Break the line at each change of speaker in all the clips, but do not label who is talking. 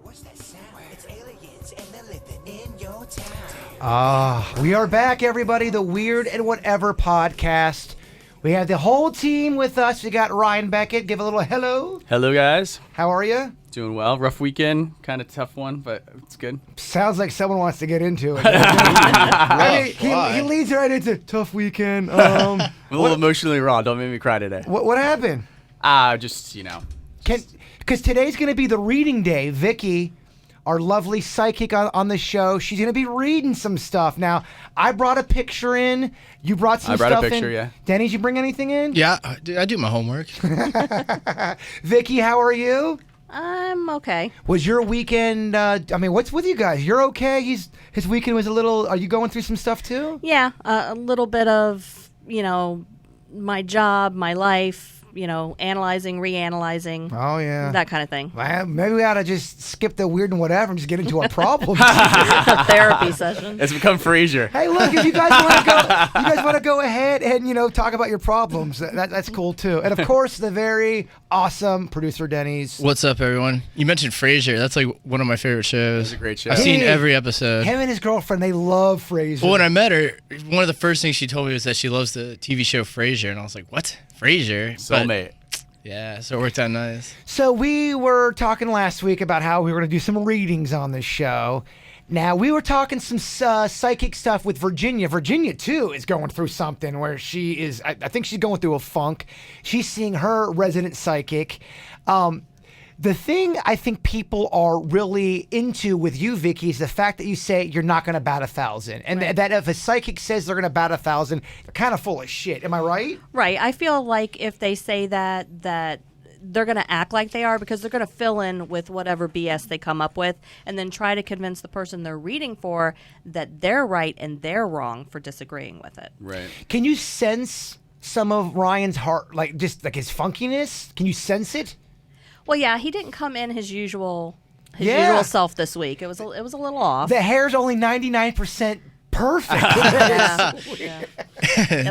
What's that sound? It's aliens and they're living in your town. We are back, everybody. The Weird and Whatever podcast. We have the whole team with us. We got Ryan Beckett. Give a little hello.
Hello, guys.
How are you?
Doing well. Rough weekend. Kind of tough one, but it's good.
Sounds like someone wants to get into it. I mean, he leads right into tough weekend.
I'm a little emotionally raw. Don't make me cry today.
What happened?
Just,
Because today's going to be the reading day. Vicky, our lovely psychic on the show, she's going to be reading some stuff. Now, I brought a picture in. You brought some stuff in. I brought a picture,
yeah.
Dennys, you bring anything in?
Yeah, I do my homework.
Vicky, how are you?
I'm okay.
Was your weekend, what's with you guys? You're okay? His weekend was a little, are you going through some stuff too?
Yeah, a little bit of, my job, my life, analyzing, reanalyzing.
Oh, yeah.
That kind of thing.
Well, maybe we ought to just skip the weird and whatever and just get into our problems.
A therapy session.
It's become Frasier.
Hey, look, if you guys want to go ahead and, talk about your problems, that's cool too. And, of course, the very awesome producer, Dennys.
What's up, everyone? You mentioned Frasier. That's like one of my favorite shows.
It's a great show.
I've seen every episode.
Him and his girlfriend, they love Frasier.
Well, when I met her, one of the first things she told me was that she loves the TV show Frasier. And I was like, what? Frasier?
Soulmate.
Yeah, so it worked out nice.
So we were talking last week about how we were going to do some readings on this show. Now, we were talking some psychic stuff with Virginia. Virginia, too, is going through something where she is, I think she's going through a funk. She's seeing her resident psychic. The thing I think people are really into with you, Vicky, is the fact that you say you're not going to bat 1,000. And
right.
That if a psychic says they're going to bat 1,000, they're kind of full of shit. Am I right?
Right. I feel like if they say that they're going to act like they are because they're going to fill in with whatever BS they come up with and then try to convince the person they're reading for that they're right and they're wrong for disagreeing with it.
Right.
Can you sense some of Ryan's heart, just like his funkiness? Can you sense it?
Well, yeah, he didn't come in his usual self this week. It was a little off.
The hair's only 99% perfect.
Yeah.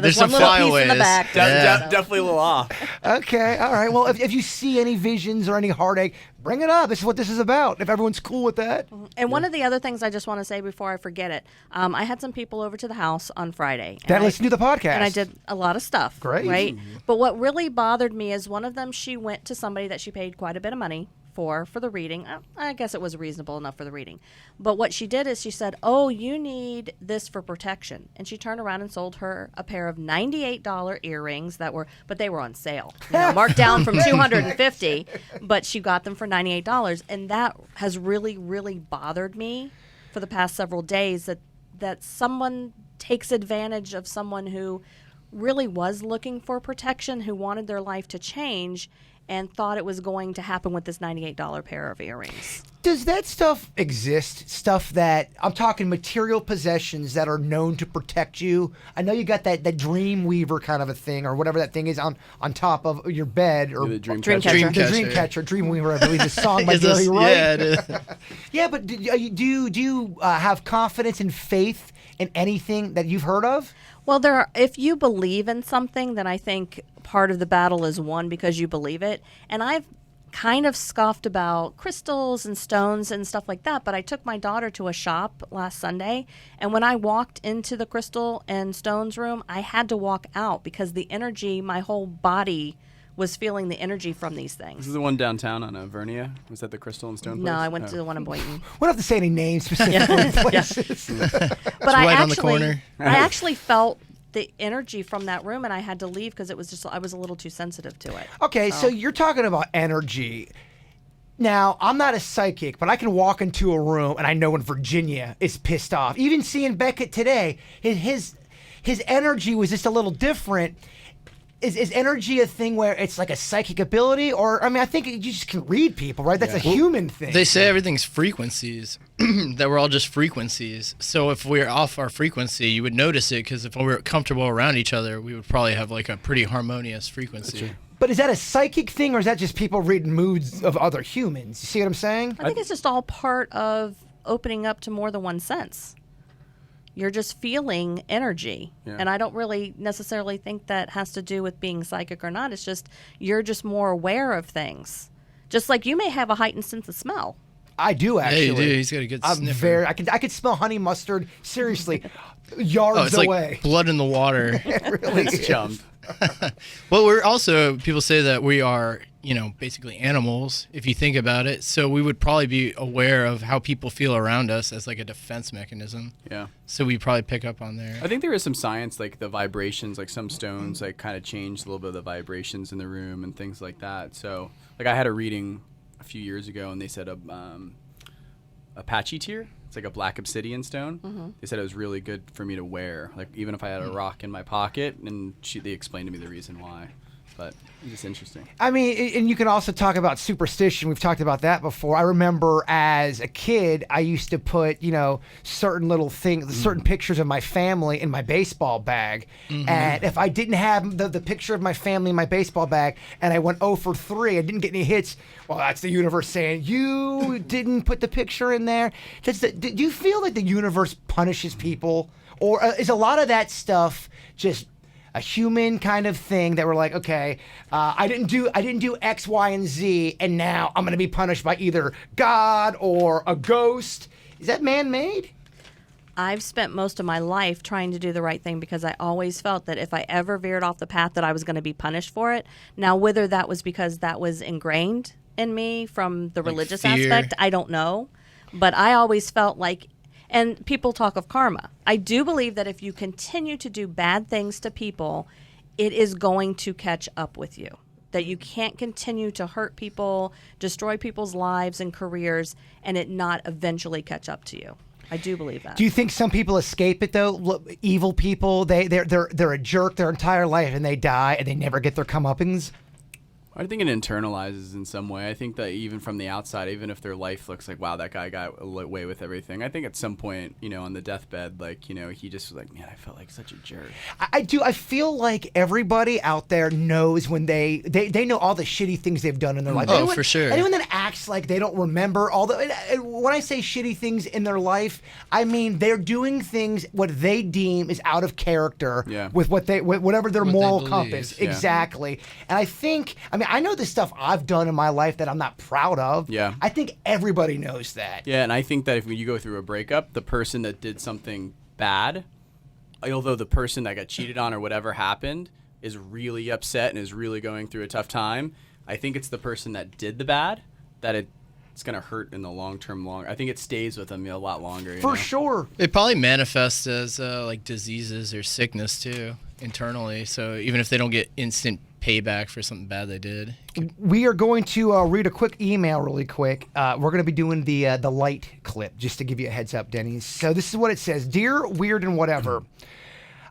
There's
one
some
little piece in the
flyaways.
back.
Definitely a little off.
Okay, all right. Well, if you see any visions or any heartache, bring it up. This is what this is about. If everyone's cool with that.
And one of the other things I just want to say before I forget it, I had some people over to the house on Friday.
That listen to the podcast.
And I did a lot of stuff.
Great.
Right? But what really bothered me is one of them, she went to somebody that she paid quite a bit of money for the reading. I guess it was reasonable enough for the reading. But what she did is she said, oh, you need this for protection. And she turned around and sold her a pair of $98 earrings but they were on sale. Marked down from $250, but she got them for $98. And that has really, really bothered me for the past several days that someone takes advantage of someone who really was looking for protection, who wanted their life to change, and thought it was going to happen with this $98 pair of earrings.
Does that stuff exist? Stuff that, I'm talking material possessions that are known to protect you? I know you got that dream weaver kind of a thing, or whatever that thing is on top of your bed. Or
The dream
Dream
catcher.
catcher.
The dream catcher, dream weaver, I believe, is a song by
Is this-
Gary Wright.
Yeah, it is.
Yeah, but do you have confidence and faith in anything that you've heard of?
Well, if you believe in something, then I think part of the battle is won because you believe it. And I've kind of scoffed about crystals and stones and stuff like that, but I took my daughter to a shop last Sunday, and when I walked into the crystal and stones room, I had to walk out because the energy, my whole body was feeling the energy from these things.
This is the one downtown on Vernia. Was that the Crystal and Stone place?
No, I went to the one in Boynton.
We don't have to say any names specifically. Places.
But I
right on the
actually,
corner.
I actually felt the energy from that room, and I had to leave because it was just I was a little too sensitive to it.
Okay, so you're talking about energy. Now, I'm not a psychic, but I can walk into a room and I know when Virginia is pissed off. Even seeing Beckett today, his energy was just a little different. Is energy a thing where it's like a psychic ability? Or, I think you just can read people, right? That's a human thing.
They say everything's frequencies, that we're all just frequencies. So if we're off our frequency, you would notice it, because if we were comfortable around each other, we would probably have like a pretty harmonious frequency.
But is that a psychic thing, or is that just people reading moods of other humans? You see what I'm saying?
I think it's just all part of opening up to more than one sense. You're just feeling energy.
Yeah.
And I don't really necessarily think that has to do with being psychic or not. It's just you're just more aware of things. Just like you may have a heightened sense of smell.
I do actually.
Yeah, you do. He's got a good
I'm
sniffer.
I could smell honey mustard. Seriously, yards
Oh, it's
away.
like blood in the water.
It really is.
Chummed.
Well, we're also, people say that we are, basically animals, if you think about it. So we would probably be aware of how people feel around us as like a defense mechanism.
Yeah.
So we probably pick up on there.
I think there is some science, like the vibrations, like some stones, like kind of change a little bit of the vibrations in the room and things like that. So, like I had a reading a few years ago, and they said Apache tear. It's like a black obsidian stone.
Mm-hmm.
They said it was really good for me to wear, like even if I had a rock in my pocket. And they explained to me the reason why. But it's just interesting.
I mean, and you can also talk about superstition. We've talked about that before. I remember as a kid, I used to put, certain little things, certain pictures of my family in my baseball bag. And if I didn't have the picture of my family in my baseball bag and I went 0 for 3, I didn't get any hits, well, that's the universe saying, you didn't put the picture in there. Do you feel like the universe punishes people? Or is a lot of that stuff just a human kind of thing that we're like, okay, I didn't do X, Y, and Z, and now I'm going to be punished by either God or a ghost? Is that man-made?
I've spent most of my life trying to do the right thing because I always felt that if I ever veered off the path that I was going to be punished for it. Now, whether that was because that was ingrained in me from the religious
fear.
aspect, I don't know. But I always felt like, and people talk of karma. I do believe that if you continue to do bad things to people, it is going to catch up with you. That you can't continue to hurt people, destroy people's lives and careers, and it not eventually catch up to you. I do believe that.
Do you think some people escape it though? Look, evil people, they're a jerk their entire life and they die and they never get their comeuppance?
I think it internalizes in some way. I think that even from the outside, even if their life looks like, wow, that guy got away with everything, I think at some point, on the deathbed, like, he just was like, man, I felt like such a jerk.
I do. I feel like everybody out there knows when they know all the shitty things they've done in their life.
Oh, for sure.
Anyone that acts like they don't remember all the... When I say shitty things in their life, I mean they're doing things what they deem is out of character with whatever their
What they
moral
believe,
compass.
yeah.
Exactly. And I know the stuff I've done in my life that I'm not proud of.
Yeah.
I think everybody knows that.
Yeah, and I think that if you go through a breakup, the person that did something bad, although the person that got cheated on or whatever happened is really upset and is really going through a tough time, I think it's the person that did the bad that it's going to hurt in the long term. I think it stays with them a lot longer.
For sure.
It probably manifests as like diseases or sickness too internally. So even if they don't get instant payback for something bad they did.
We are going to read a quick email really quick. We're going to be doing the light clip, just to give you a heads up, Dennys. So this is what it says. Dear Weird and Whatever,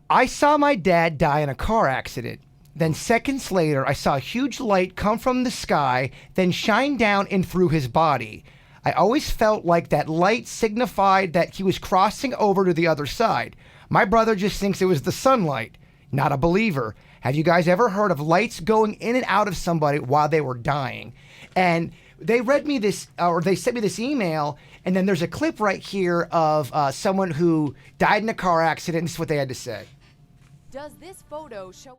I saw my dad die in a car accident. Then seconds later, I saw a huge light come from the sky, then shine down and through his body. I always felt like that light signified that he was crossing over to the other side. My brother just thinks it was the sunlight. Not a believer. Have you guys ever heard of lights going in and out of somebody while they were dying? And they read me this, or they sent me this email, and then there's a clip right here of someone who died in a car accident. This is what they had to say.
Does this photo show...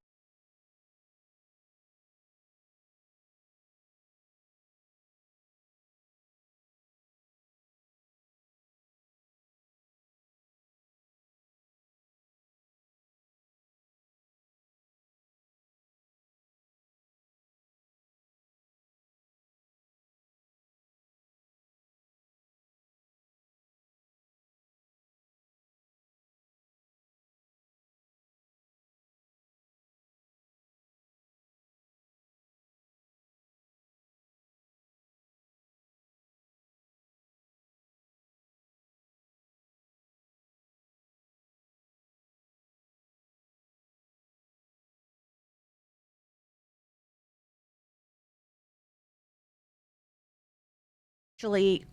Actually,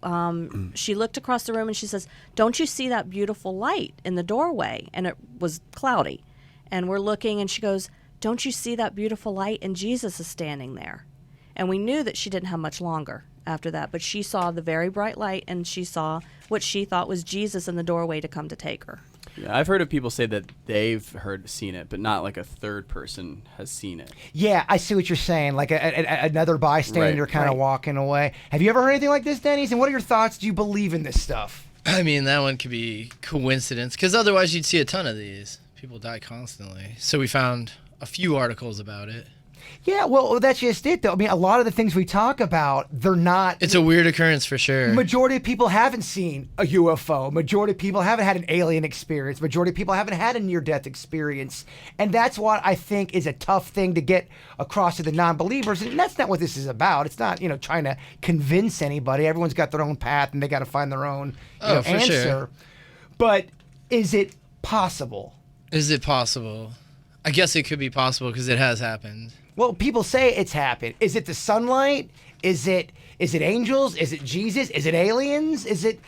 she looked across the room and she says, "Don't you see that beautiful light in the doorway?" And it was cloudy. And we're looking and she goes, "Don't you see that beautiful light? And Jesus is standing there." And we knew that she didn't have much longer after that, but she saw the very bright light and she saw what she thought was Jesus in the doorway to come to take her.
Yeah, I've heard of people say that they've seen it, but not like a third person has seen it.
Yeah, I see what you're saying. Like another bystander
Right,
kind of
right.
walking away. Have you ever heard anything like this, Dennys? And what are your thoughts? Do you believe in this stuff?
I mean, that one could be coincidence, because otherwise you'd see a ton of these. People die constantly. So we found a few articles about it.
Yeah, well, that's just it, though. I mean, a lot of the things we talk about, they're not.
It's a weird occurrence for sure.
Majority of people haven't seen a UFO. Majority of people haven't had an alien experience. Majority of people haven't had a near-death experience. And that's what I think is a tough thing to get across to the non-believers. And that's not what this is about. It's not, trying to convince anybody. Everyone's got their own path, and they got to find their own
For
answer.
sure.
But is it possible?
Is it possible? I guess it could be possible because it has happened.
Well, people say it's happened. Is it the sunlight? Is it angels? Is it Jesus? Is it aliens? Is it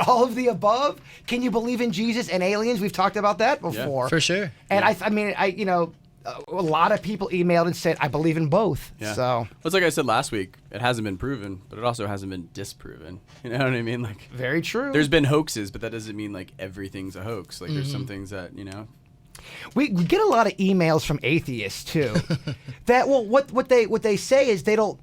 all of the above? Can you believe in Jesus and aliens? We've talked about that before.
For sure.
And a lot of people emailed and said, I believe in both.
Yeah.
So
Well, it's like I said last week, it hasn't been proven, but it also hasn't been disproven. You know what I mean? Like,
very true.
there's been hoaxes, but that doesn't mean like everything's a hoax. Like there's some things that,
We get a lot of emails from atheists too. That what they say is they don't.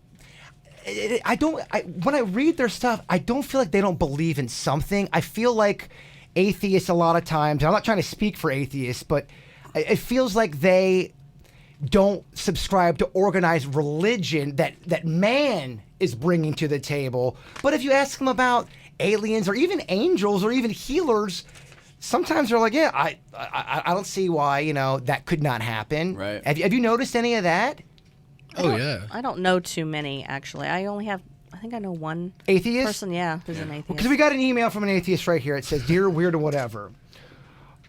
When I read their stuff, I don't feel like they don't believe in something. I feel like atheists a lot of times. And I'm not trying to speak for atheists, but it feels like they don't subscribe to organized religion that man is bringing to the table. But if you ask them about aliens or even angels or even healers, sometimes they're like, yeah, I don't see why, that could not happen.
Right.
Have you noticed any of that?
Oh, yeah.
I don't know too many, actually. I think I know one
Atheist?
person, who's an atheist.
Because we got an email from an atheist right here. It says, Dear Weird or Whatever,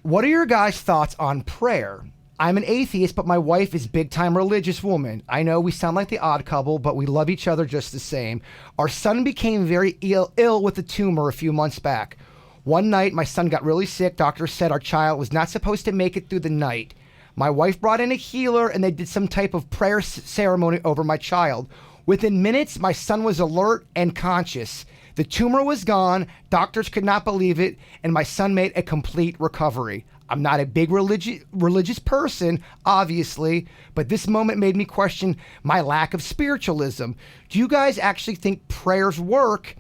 what are your guys' thoughts on prayer? I'm an atheist, but my wife is big-time religious woman. I know we sound like the odd couple, but we love each other just the same. Our son became very ill with a tumor a few months back. One night, my son got really sick. Doctors said our child was not supposed to make it through the night. My wife brought in a healer, and they did some type of prayer ceremony over my child. Within minutes, my son was alert and conscious. The tumor was gone. Doctors could not believe it, and my son made a complete recovery. I'm not a big religious person, obviously, but this moment made me question my lack of spiritualism. Do you guys actually think prayers work,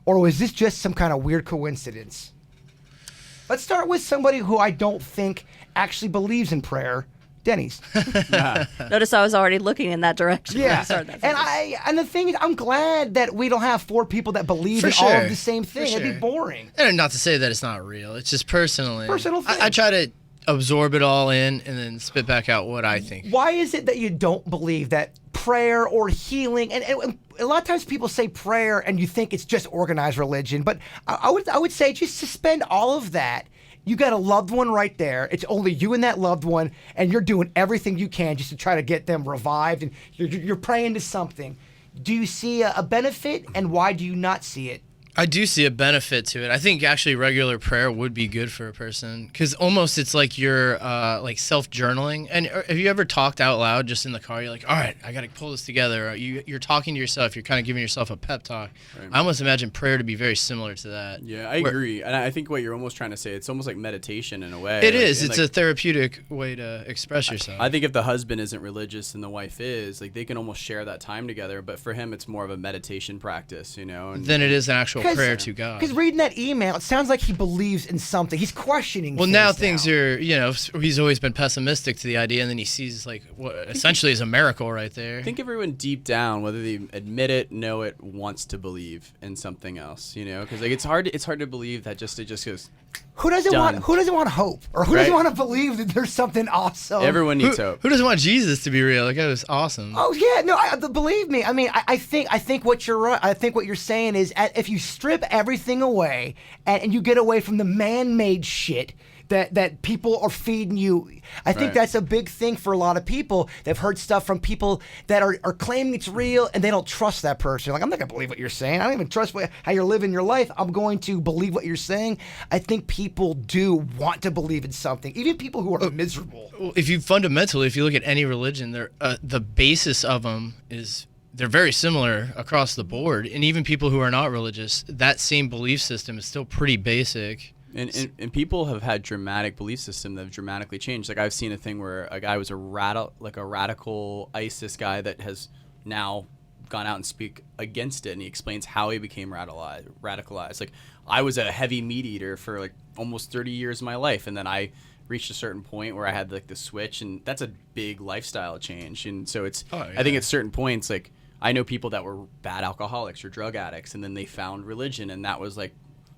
or was this just some kind of weird coincidence? Let's start with somebody who I don't think actually believes in prayer. Dennys.
Notice I was already looking in that direction. when I
Yeah.
started that
And
sentence.
and the thing is, I'm glad that we don't have four people that believe
For
in all
sure.
of the same thing.
For
It'd be
sure.
boring.
And not to say that it's not real. It's just personally.
Personal thing.
I try to absorb it all in and then spit back out what I think.
Why is it that you don't believe that prayer or healing, and a lot of times people say prayer and you think it's just organized religion, but I would say just suspend all of that. You got a loved one right there. It's only you and that loved one, and you're doing everything you can just to try to get them revived, and you're praying to something. Do you see a benefit, and why do you not see it?
I do see a benefit to it. I think actually regular prayer would be good for a person because almost it's like you're like self-journaling. And have you ever talked out loud just in the car? You're like, all right, I got to pull this together. Or you're talking to yourself. You're kind of giving yourself a pep talk.
Right.
I almost imagine prayer to be very similar to that.
Yeah, I agree. And I think what you're almost trying to say, it's almost like meditation in a way.
It
Like,
is.
and
It's
like,
a therapeutic way to express yourself.
I think if the husband isn't religious and the wife is, like they can almost share that time together. But for him, it's more of a meditation practice, And
Than it is an actual
'Cause-
prayer to God.
Because reading that email, it sounds like he believes in something. He's questioning.
Well, now things are, he's always been pessimistic to the idea, and then he sees like what essentially is a miracle right there.
I think everyone deep down, whether they admit it, know it, wants to believe in something else, Because like it's hard to believe that it just goes.
Who doesn't
Done.
want hope, or who doesn't
Right.
want to believe that there's something awesome?
Everyone needs hope.
Who doesn't want Jesus to be real? Like that was awesome.
Oh yeah, no, believe me. I mean, I think what you're right. I think what you're saying is if you strip everything away and you get away from the man-made shit that people are feeding you, I think
Right.
that's a big thing for a lot of people. They've heard stuff from people that are claiming it's real, and they don't trust that person. Like, I'm not gonna believe what you're saying. I don't even trust how you're living your life. I'm going to believe what you're saying. I think people do want to believe in something, even people who are miserable.
Well, if you look at any religion, the basis of them is they're very similar across the board, and even people who are not religious, that same belief system is still pretty basic.
And people have had dramatic belief system that have dramatically changed. Like I've seen a thing where a guy was a radical ISIS guy that has now gone out and speak against it, and he explains how he became radicalized. Like I was a heavy meat eater for like almost 30 years of my life, and then I reached a certain point where I had like the switch, and that's a big lifestyle change. And so it's I think at certain points, like I know people that were bad alcoholics or drug addicts, and then they found religion, and that was like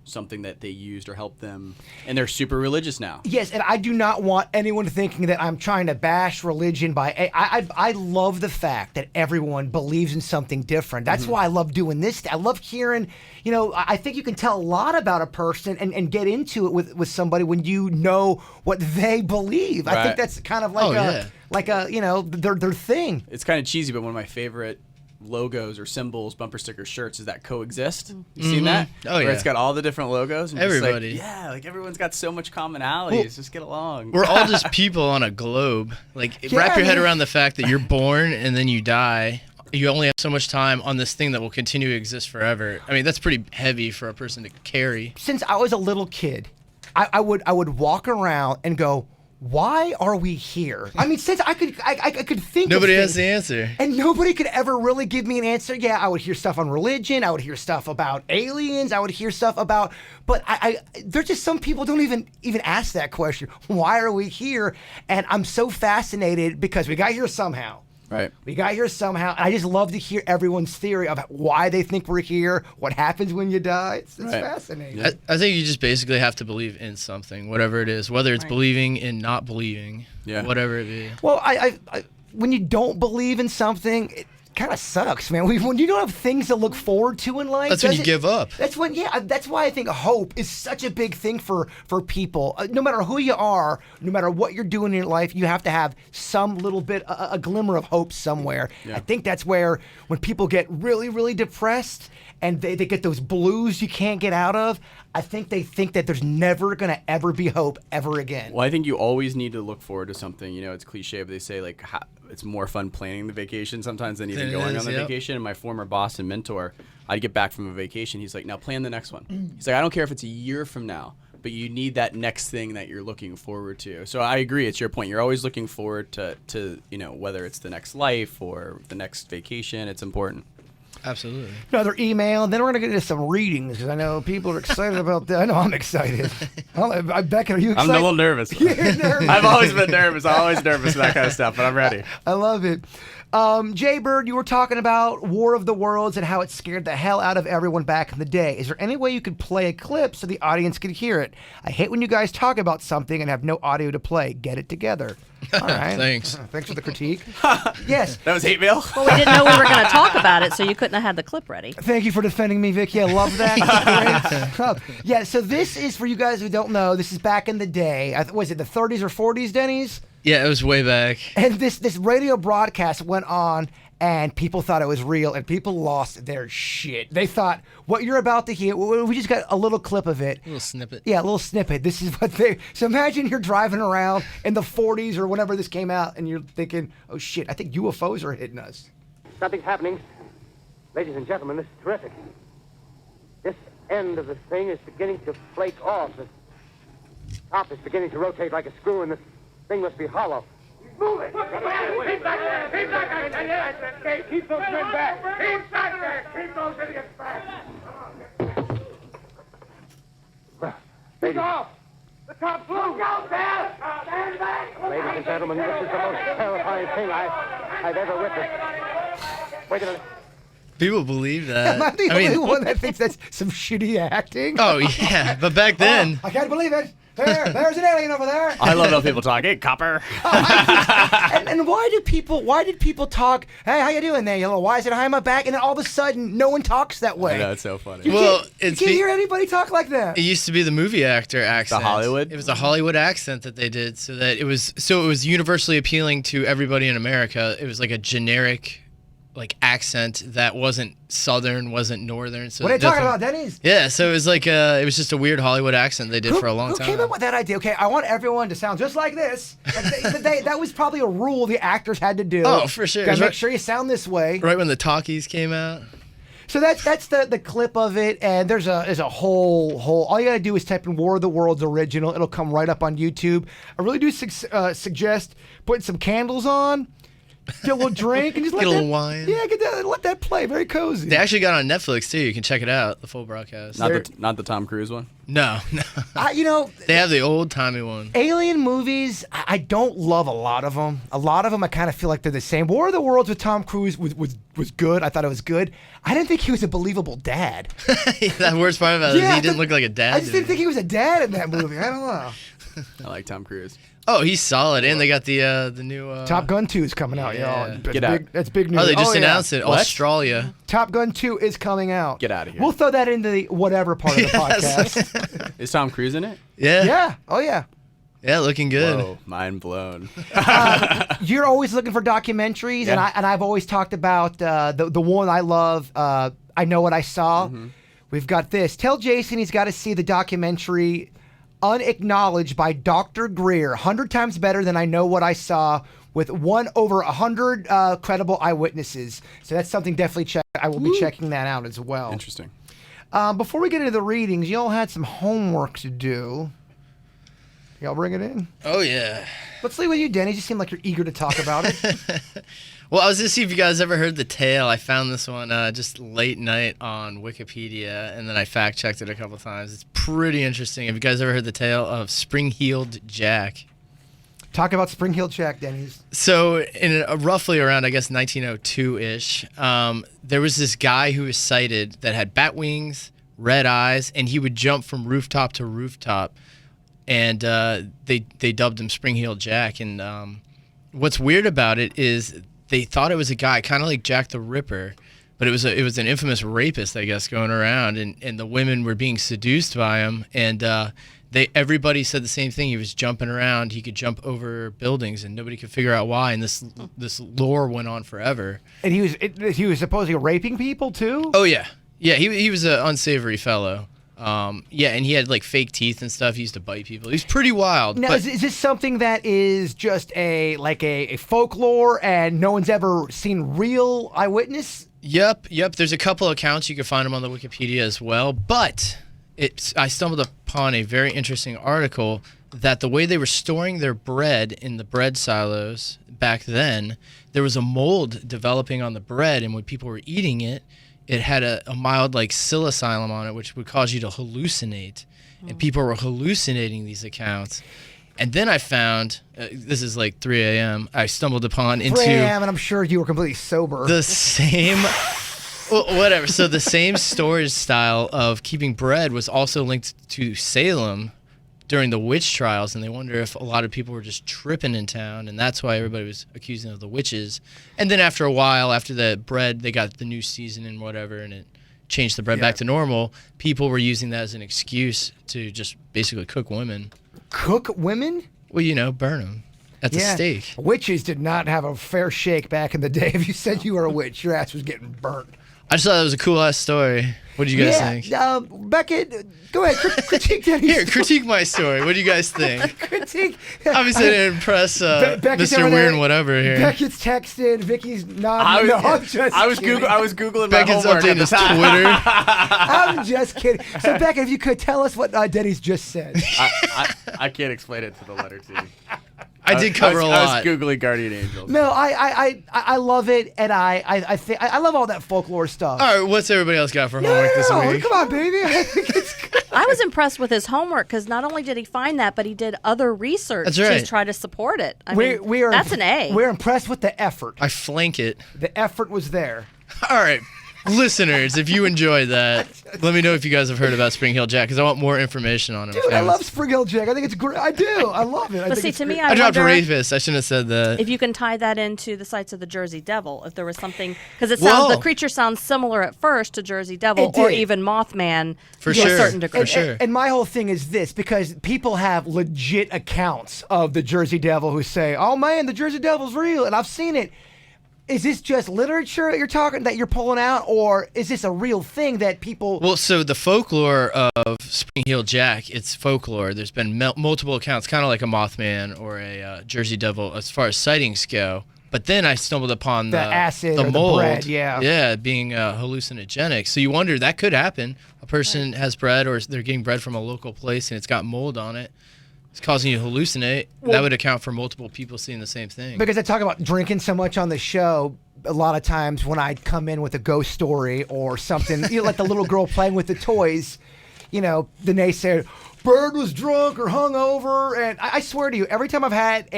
something that they used or helped them, and they're super religious now.
Yes, and I do not want anyone thinking that I'm trying to bash religion by. I love the fact that everyone believes in something different. That's why I love doing this. I love hearing. I think you can tell a lot about a person and get into it with somebody when you know what they believe. I think that's kind of like their thing.
It's kind of cheesy, but one of my favorite logos or symbols, bumper stickers, shirts is that coexist. You seen that?
Oh yeah.
Where it's got all the different logos. And
Everybody.
like everyone's got so much commonalities. Just get along.
We're all just people on a globe. Like wrap your head around the fact that you're born and then you die. You only have so much time on this thing that will continue to exist forever. I mean, that's pretty heavy for a person to carry.
Since I was a little kid, I would walk around and go, why are we here? I mean, since I could think
Nobody
of
has
things,
the answer.
and nobody could ever really give me an answer. Yeah, I would hear stuff on religion. I would hear stuff about aliens. I would hear stuff about, but there's just some people don't even ask that question. Why are we here? And I'm so fascinated because we got here somehow.
Right.
We got here somehow, and I just love to hear everyone's theory of why they think we're here, what happens when you die. It's fascinating.
I think you just basically have to believe in something, whatever it is, whether it's believing in not believing, whatever it be.
Well, I when you don't believe in something, it kind of sucks, man. When you don't have things to look forward to in life,
That's when you give up.
That's when, that's why I think hope is such a big thing for people. No matter who you are, no matter what you're doing in your life, you have to have some little bit, a glimmer of hope somewhere. I think that's where when people get really, really depressed and they get those blues you can't get out of, I think they think that there's never going to ever be hope ever again.
Well, I think you always need to look forward to something. It's cliche, but they say like it's more fun planning the vacation sometimes than even going on the vacation. And my former boss and mentor, I'd get back from a vacation. He's like, now plan the next one. He's like, I don't care if it's a year from now, but you need that next thing that you're looking forward to. So I agree. It's your point. You're always looking forward to whether it's the next life or the next vacation. It's important.
Absolutely.
Another email, and then we're going to get into some readings because I know people are excited about that. I know I'm excited. Becca, are you excited?
I'm a little nervous.
You're nervous.
I've always been nervous. I'm always nervous about that kind of stuff, but I'm ready.
I love it. JBird, you were talking about War of the Worlds and how it scared the hell out of everyone back in the day. Is there any way you could play a clip so the audience could hear it? I hate when you guys talk about something and have no audio to play. Get it together. All right.
Thanks.
Thanks for the critique. Yes.
That was hate mail?
Well, we didn't know we were going to talk about it, so you couldn't have had the clip ready.
Thank you for defending me, Vicky. I love that. Great. Yeah, so this is, for you guys who don't know, this is back in the day. Was it the 30s or 40s, Dennys?
Yeah, it was way back.
And this radio broadcast went on, and people thought it was real, and people lost their shit. They thought, what you're about to hear, we just got a little clip of it.
A little snippet.
Yeah, a little snippet. This is what so imagine you're driving around in the 40s or whenever this came out, and you're thinking, oh shit, I think UFOs are hitting us.
Something's happening. Ladies and gentlemen, this is terrific. This end of the thing is beginning to flake off. The top is beginning to rotate like a screw, and the thing must be hollow. Move it! Keep back there! Keep back there! Keep those men back! Keep back there! Keep those idiots back! Ladies, off! The top blew! Go, Bill! Stand back! Ladies and gentlemen, this is the most terrifying thing I've ever witnessed. Wait a minute.
People believe that.
Am I the only one that thinks that's some shitty acting?
Oh, yeah. But back then...
I can't believe it. There's an alien over there.
I love how people talk. Hey, copper.
and why did people talk, hey, how you doing there, you little wise and high my back? And then all of a sudden, no one talks that way.
I know, it's so funny.
You can't hear anybody talk like that.
It used to be the movie actor accent.
The Hollywood?
It was the Hollywood accent that they did, so it was universally appealing to everybody in America. It was like a generic accent that wasn't Southern, wasn't Northern. So
what are you talking about, Dennys?
Yeah, so it was it was just a weird Hollywood accent they did for a long time.
Who came up with that idea? Okay, I want everyone to sound just like this. That was probably a rule the actors had to do.
Oh, for sure.
Gotta make sure you sound this way.
Right when the talkies came out.
So that's the clip of it, and there's a whole. All you gotta do is type in "War of the Worlds original." It'll come right up on YouTube. I really do suggest putting some candles on, get a little drink, and just
Get
let
a little
that,
wine.
Yeah, let that play. Very cozy.
They actually got on Netflix too. You can check it out, the full broadcast.
Not the Tom Cruise one.
No. They have the old timey one.
Alien movies, I don't love a lot of them. A lot of them, I kind of feel like they're the same. War of the Worlds with Tom Cruise was good. I thought it was good. I didn't think he was a believable dad.
That worst part about it is he didn't look like a dad.
I just didn't think he was a dad in that movie. I don't know.
I like Tom Cruise.
Oh, he's solid, and they got the new
Top Gun 2 is coming out,
yeah.
y'all.
Get out.
That's big news.
Oh, they just
yeah.
announced it.
What?
Australia.
Top Gun 2 is coming out.
Get out of here.
We'll throw that into the whatever part of the
Yes.
podcast.
Is Tom Cruise in it?
Yeah.
Yeah. Oh, yeah.
Yeah, looking good.
Whoa, mind blown.
You're always looking for documentaries,
Yeah.
and I've always talked about the one I love, I Know What I Saw.
Mm-hmm.
We've got this. Tell Jason he's got to see the documentary Unacknowledged by Dr. Greer. 100 times better than I Know What I Saw, with over 100 credible eyewitnesses. So that's something definitely check. I will be checking that out as well.
Interesting.
Before we get into the readings, y'all had some homework to do. Y'all bring it in?
Oh, yeah.
Let's leave with you, Denny. You seem like you're eager to talk about it.
Well, I was going to see if you guys ever heard the tale. I found this one just late night on Wikipedia, and then I fact-checked it a couple times. It's pretty interesting. Have you guys ever heard the tale of Spring-Heeled Jack?
Talk about Spring-Heeled Jack, Denny's.
So in roughly around, I guess, 1902-ish, there was this guy who was sighted that had bat wings, red eyes, and he would jump from rooftop to rooftop. And they dubbed him Spring-Heeled Jack. And what's weird about it is they thought it was a guy, kind of like Jack the Ripper, but it was an infamous rapist, I guess, going around. And the women were being seduced by him. And everybody said the same thing. He was jumping around. He could jump over buildings, and nobody could figure out why. And this lore went on forever.
And he was supposedly raping people too?
Oh yeah, yeah. He was an unsavory fellow. Yeah, and he had like fake teeth and stuff. He used to bite people. He's pretty wild.
Now,
but
is this something that is just a folklore and no one's ever seen real eyewitness?
Yep. There's a couple accounts. You can find them on the Wikipedia as well. But I stumbled upon a very interesting article that the way they were storing their bread in the bread silos back then, there was a mold developing on the bread, and when people were eating it, it had a mild like psilocybin on it, which would cause you to hallucinate. And people were hallucinating these accounts. And then I found, this is like 3 a.m., I stumbled upon
3
into
a.m. and I'm sure you were completely sober.
the same, well, whatever. So the same storage style of keeping bread was also linked to Salem during the witch trials, and they wonder if a lot of people were just tripping in town, and that's why everybody was accusing of the witches. And then after a while, after the bread, they got the new season and whatever, and it changed the bread back to normal. People were using that as an excuse to just basically cook women.
Cook women?
Well, burn them at the stake.
Witches did not have a fair shake back in the day. If you said you were a witch, your ass was getting burnt.
I just thought that was a cool ass story. What do you guys think?
Beckett, go ahead, critique Denny's
Here, critique my story. What do you guys think?
critique.
Obviously, I didn't impress
Beckett's
Mr.
over there.
Weird and whatever here.
Beckett's texted. Vicky's nodding.
I was googling my
Beckett's
homework at
updating
the
his
time.
Twitter.
I'm just kidding. So, Beckett, if you could tell us what Denny's just said.
I can't explain it to the letter T.
I did cover a lot.
I was googling Guardian Angels.
No, I love it, and I think I love all that folklore stuff.
All right, what's everybody else got for homework this week?
Come on, baby. I think it's good.
I was impressed with his homework because not only did he find that, but he did other research
That's right.
to try to support it. I mean, that's an A.
We're impressed with the effort.
I flank it.
The effort was there.
All right, listeners, if you enjoyed that, let me know if you guys have heard about Spring Hill Jack because I want more information on him.
Dude, I love Spring Hill Jack. I think it's great. I do. I love it. I
But
think
see,
it's
to me,
great.
I
I dropped
wonder
rapist. I shouldn't have said that.
if you can tie that into the sites of the Jersey Devil. If there was something, because the creature sounds similar at first to Jersey Devil
It
or
did.
even Mothman
For
to
sure.
a certain degree.
For sure.
And my whole thing is this, because people have legit accounts of the Jersey Devil who say, "Oh man, the Jersey Devil's real," and I've seen it. Is this just literature that you're pulling out, or is this a real thing that people?
Well, so the folklore of Spring Heel Jack, it's folklore. There's been multiple accounts, kind of like a Mothman or a Jersey Devil, as far as sightings go. But then I stumbled upon
The acid or the
mold,
bread, yeah.
yeah, being hallucinogenic. So you wonder that could happen. A person has bread, or they're getting bread from a local place, and it's got mold on it. It's causing you to hallucinate. That would account for multiple people seeing the same thing.
Because I talk about drinking so much on the show, a lot of times when I come in with a ghost story or something, like the little girl playing with the toys, the naysayer, Bird was drunk or hungover, and I swear to you, every time I've had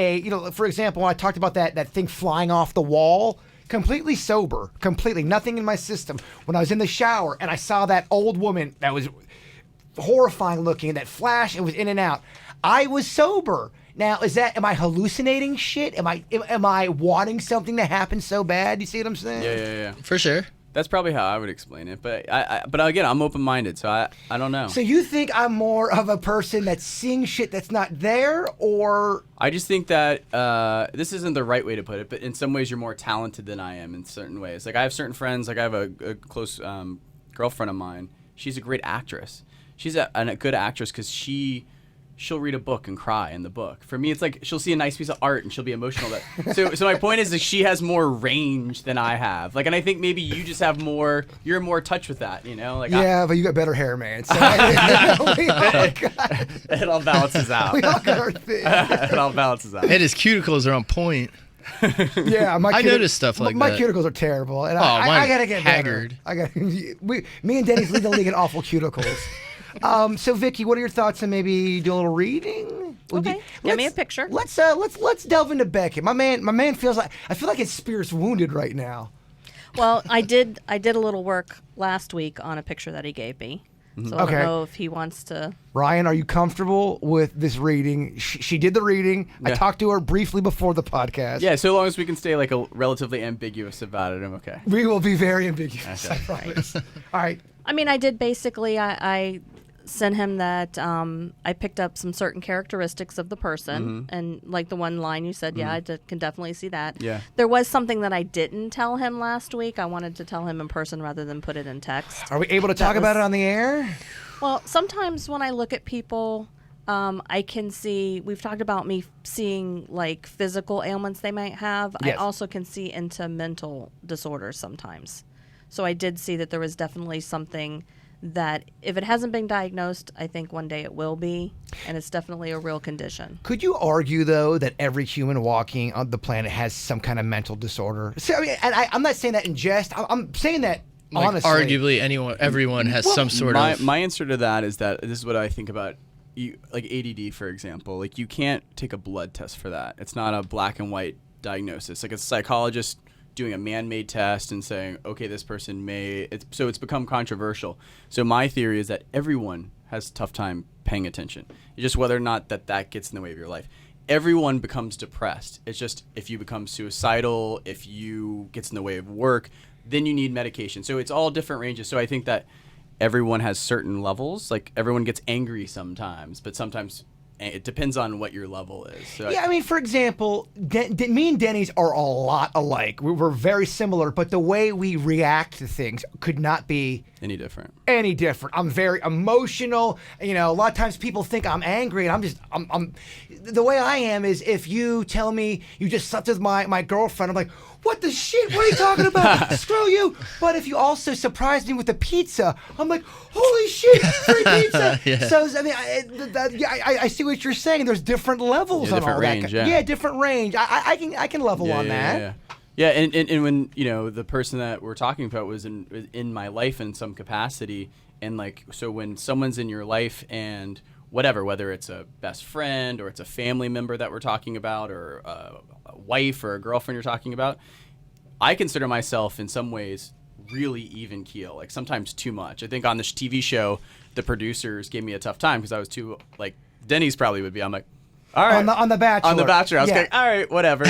for example, when I talked about that thing flying off the wall, completely sober, completely, nothing in my system. When I was in the shower and I saw that old woman that was horrifying looking, that flash, it was in and out, I was sober. Now, am I hallucinating shit? Am I wanting something to happen so bad? You see what I'm saying?
Yeah.
For sure.
That's probably how I would explain it. But but again, I'm open-minded, so I don't know.
So you think I'm more of a person that's seeing shit that's not there, or?
I just think that this isn't the right way to put it, but in some ways you're more talented than I am in certain ways. Like I have certain friends, like I have a close girlfriend of mine. She's a great actress. She's a good actress because she'll read a book and cry in the book. For me, it's like she'll see a nice piece of art and she'll be emotional. So my point is that she has more range than I have. Like, and I think maybe you just have more. You're more in touch with that, Like
yeah, but you got better hair, man. So
it all balances out.
We all got our thing.
It all balances out.
And his cuticles are on point.
Yeah,
I noticed stuff like
my
that.
cuticles are terrible, and
mine
I gotta get
haggard.
better. Me and Dennys lead the league in awful cuticles. So Vicky, what are your thoughts on maybe do a little reading?
Okay, give me a picture.
Let's delve into Beckett. My man feels like I feel like his spirit's wounded right now.
Well, I did a little work last week on a picture that he gave me. So I
Okay.
don't know if he wants to.
Ryan, are you comfortable with this reading? She did the reading. I
Yeah.
talked to her briefly before the podcast.
Yeah, so long as we can stay like relatively ambiguous about it, I'm okay.
We will be very ambiguous, I promise. All right.
I mean, I did basically. I sent him that I picked up some certain characteristics of the person, and like the one line you said, yeah, I can definitely see that.
Yeah.
There was something that I didn't tell him last week. I wanted to tell him in person rather than put it in text.
Are we able to talk about it on the air?
Well, sometimes when I look at people, I can see, we've talked about me seeing like physical ailments they might have.
Yes.
I also can see into mental disorders sometimes. So I did see that there was definitely something that if it hasn't been diagnosed, I think one day it will be, and it's definitely a real condition.
Could you argue, though, that every human walking on the planet has some kind of mental disorder? So, I mean, and I'm not saying that in jest. I'm saying that
Like
honestly.
arguably everyone has some sort of.
My answer to that is that this is what I think about like ADD, for example. Like you can't take a blood test for that. It's not a black and white diagnosis. Like a psychologist doing a man-made test and saying, okay, this person may. So it's become controversial. So my theory is that everyone has a tough time paying attention. It's just whether or not that gets in the way of your life. Everyone becomes depressed. It's just if you become suicidal, if you gets in the way of work, then you need medication. So it's all different ranges. So I think that everyone has certain levels. Like everyone gets angry sometimes, but sometimes it depends on what your level is. So
Yeah, I mean, for example, me and Dennys are a lot alike. We're very similar, but the way we react to things could not be
any different.
any different. I'm very emotional. A lot of times people think I'm angry, and I'm the way I am is if you tell me you just slept with my girlfriend, I'm like, what the shit? What are you talking about? Screw you. But if you also surprise me with a pizza, I'm like, holy shit, free pizza.
Yeah.
So, I mean, I see what you're saying. There's different levels on
different
all
range,
that.
yeah.
different range. I can level on that.
Yeah, and when the person that we're talking about was in my life in some capacity, and like so when someone's in your life and whether it's a best friend or it's a family member that we're talking about or a wife or a girlfriend you're talking about, I consider myself in some ways really even keel, like sometimes too much. I think on this TV show, the producers gave me a tough time because I was too like Dennys probably would be. I'm like, all right,
On the Bachelor.
On The Bachelor, I was
Yeah.
like, all right, whatever,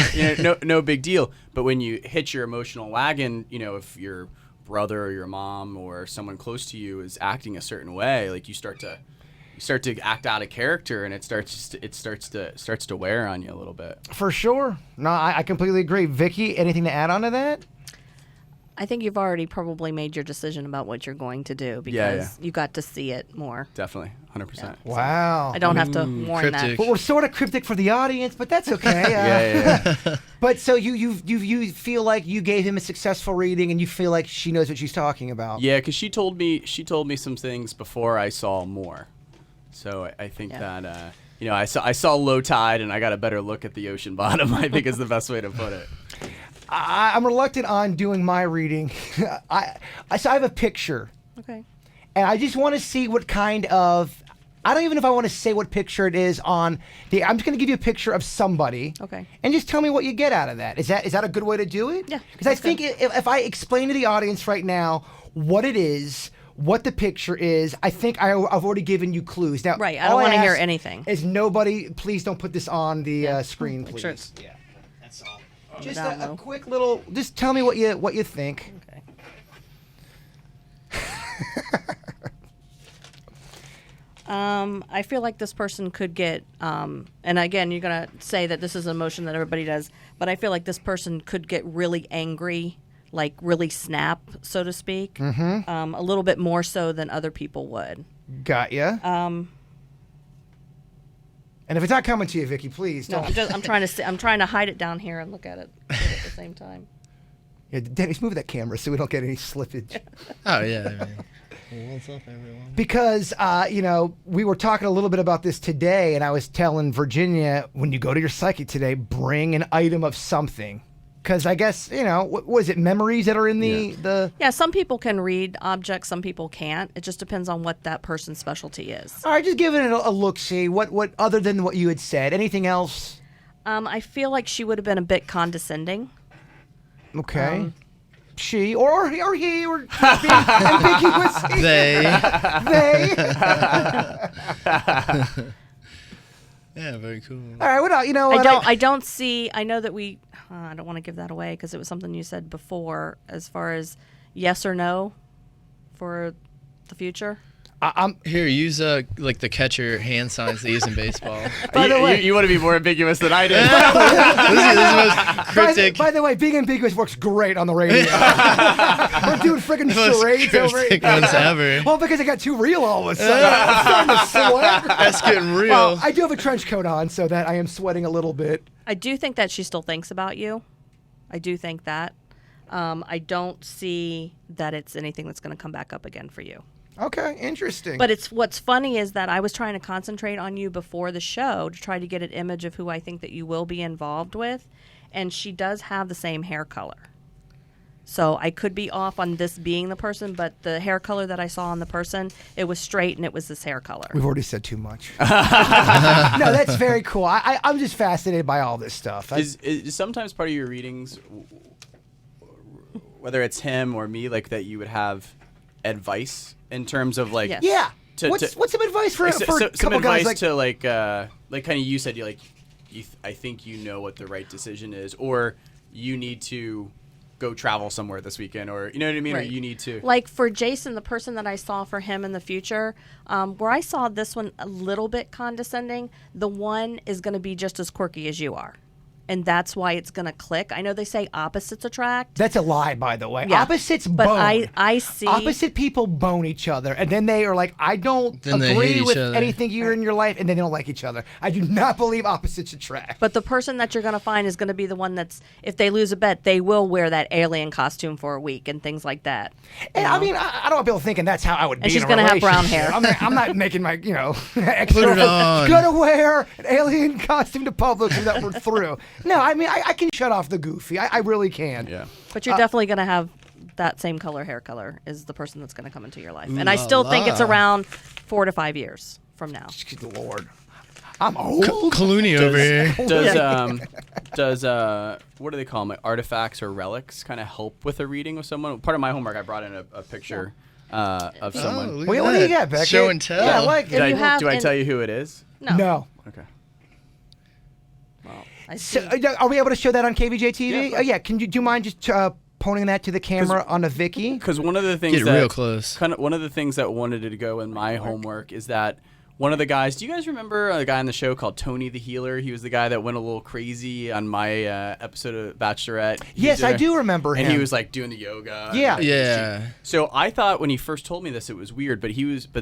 no big deal. But when you hit your emotional wagon, if your brother or your mom or someone close to you is acting a certain way, like you start to act out of character, and it starts to wear on you a little bit.
For sure. No, I completely agree. Vicky, anything to add on to that?
I think you've already probably made your decision about what you're going to do because
Yeah.
you got to see it more.
Definitely, 100%.
Wow.
I don't have to warn
cryptic.
Well, we're sort of cryptic for the audience, but that's okay.
Yeah.
But so you feel like you gave him a successful reading, and you feel like she knows what she's talking about.
Yeah, because she told me some things before I saw more. So I think that I saw low tide, and I got a better look at the ocean bottom. I think is the best way to put it.
I'm reluctant on doing my reading. So I have a picture,
Okay.
and I just want to see what kind of. I don't even know if I want to say what picture it is on the. I'm just going to give you a picture of somebody.
Okay.
And just tell me what you get out of that. Is that a good way to do it?
Yeah,
Because I
that's
think if I explain to the audience right now what it is, what the picture is, I think I've already given you clues. Now,
Right, I don't
all
wanna hear
ask
anything.
Is nobody? Please don't put this on the screen, please.
Sure.
Yeah.
That's all.
Just
down
a
low.
quick little. Just tell me what you think.
Okay. I feel like this person could get, and again, you're gonna say that this is an emotion that everybody does, but I feel like this person could get really angry, like really snap, so to speak, a little bit more so than other people would.
Got ya. And if it's not coming to you, Vicky, please
No,
don't.
I'm trying to hide it down here and look at it at the same time.
Yeah, Dennys, move that camera so we don't get any slippage.
Oh yeah. What's up, everyone?
Because, we were talking a little bit about this today, and I was telling Virginia, when you go to your psychic today, bring an item of something. Because I guess, what was it, memories that are in the...
Yeah, some people can read objects, some people can't. It just depends on what that person's specialty is.
All right, just giving it a look-see. What other than what you had said? Anything else?
I feel like she would have been a bit condescending.
Okay. She or he or being ambiguous.
They.
They.
Yeah, very cool.
All right, what else?
I don't see. I know that we. I don't want to give that away because it was something you said before, as far as yes or no for the future.
I'm
Here, use like the catcher hand signs they use in baseball.
By the way-
you want to be more ambiguous than I did.
This is the most cryptic.
By the way, being ambiguous works great on the radio. We're doing freaking
most
charades over
cryptic
it.
ones ever.
Well, because it got too real all of a sudden. I'm starting to sweat.
That's getting real.
Well, I do have a trench coat on, so that I am sweating a little bit.
I do think that she still thinks about you. I do think that. I don't see that it's anything that's going to come back up again for you.
Okay, interesting.
But what's funny is that I was trying to concentrate on you before the show to try to get an image of who I think that you will be involved with, and she does have the same hair color. So I could be off on this being the person, but the hair color that I saw on the person, it was straight and it was this hair color.
We've already said too much. No, that's very cool. I'm just fascinated by all this stuff.
Is sometimes part of your readings, whether it's him or me, like that you would have advice in terms of like
Yes.
yeah.
To-
What's some advice for,
like,
for a
some
couple
advice
guys like
to like kind of you said I think you know what the right decision is, or you need to go travel somewhere this weekend, or you know what I mean,
Right.
or you need to
Like for Jason, the person that I saw for him in the future, where I saw this one a little bit condescending, the one is going to be just as quirky as you are. And that's why it's going to click. I know they say opposites attract.
That's a lie, by the way.
Yeah.
Opposites
But
bone.
I see.
Opposite people bone each other, and then they are like, I don't
Then they
agree
hate each
with
other.
anything you're in your life, and then they don't like each other. I do not believe opposites attract.
But the person that you're going to find is going to be the one that's, if they lose a bet, they will wear that alien costume for a week and things like that.
And I mean, I don't want people thinking that's how I would be.
And she's
in a
gonna have brown
relationship.
hair.
I'm not making my, extra.
Put it on.
Gonna wear an alien costume to public so that we're through. No, I mean, I can shut off the goofy. I really can.
yeah.
But you're definitely going to have that same hair color is the person that's going to come into your life. And I still think it's around 4 to 5 years from now.
Good Lord, I'm old.
Clooney over here.
Does what do they call them, like artifacts or relics, kind of help with a reading with someone? Part of my homework, I brought in a picture of someone.
look
Wait,
at
what do you
that.
got, Becky?
Show and tell.
Yeah, like
Did
you have
do I
in-
tell you who it is?
no.
Okay.
I see.
So, are we able to show that on KVJ TV?
Yeah,
Oh yeah. Do you mind just pointing that to the camera on a Vicky?
Because one of the things
Get
that
real close.
one of the things that wanted to go in my homework is that one of the guys. Do you guys remember a guy on the show called Tony the Healer? He was the guy that went a little crazy on my episode of Bachelorette.
Yes, I do remember him.
And he was like doing the yoga.
Yeah.
and, like,
Yeah.
So I thought when he first told me this, it was weird, but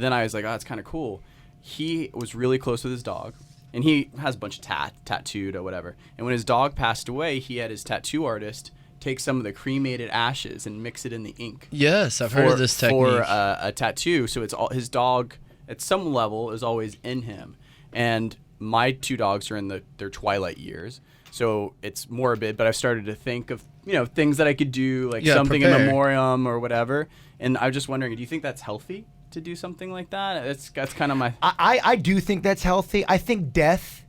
then I was like, oh, that's kind of cool. he was really close with his dog, and he has a bunch of tattooed or whatever. And when his dog passed away, he had his tattoo artist take some of the cremated ashes and mix it in the ink.
Yes, I've heard of this technique.
For a tattoo. So it's all his dog at some level is always in him. And my 2 dogs are in their twilight years. So it's morbid, but I've started to think of, things that I could do, like something in memoriam or whatever. And I was just wondering, do you think that's healthy to do something like that? That's kind of my...
I do think that's healthy. I think death,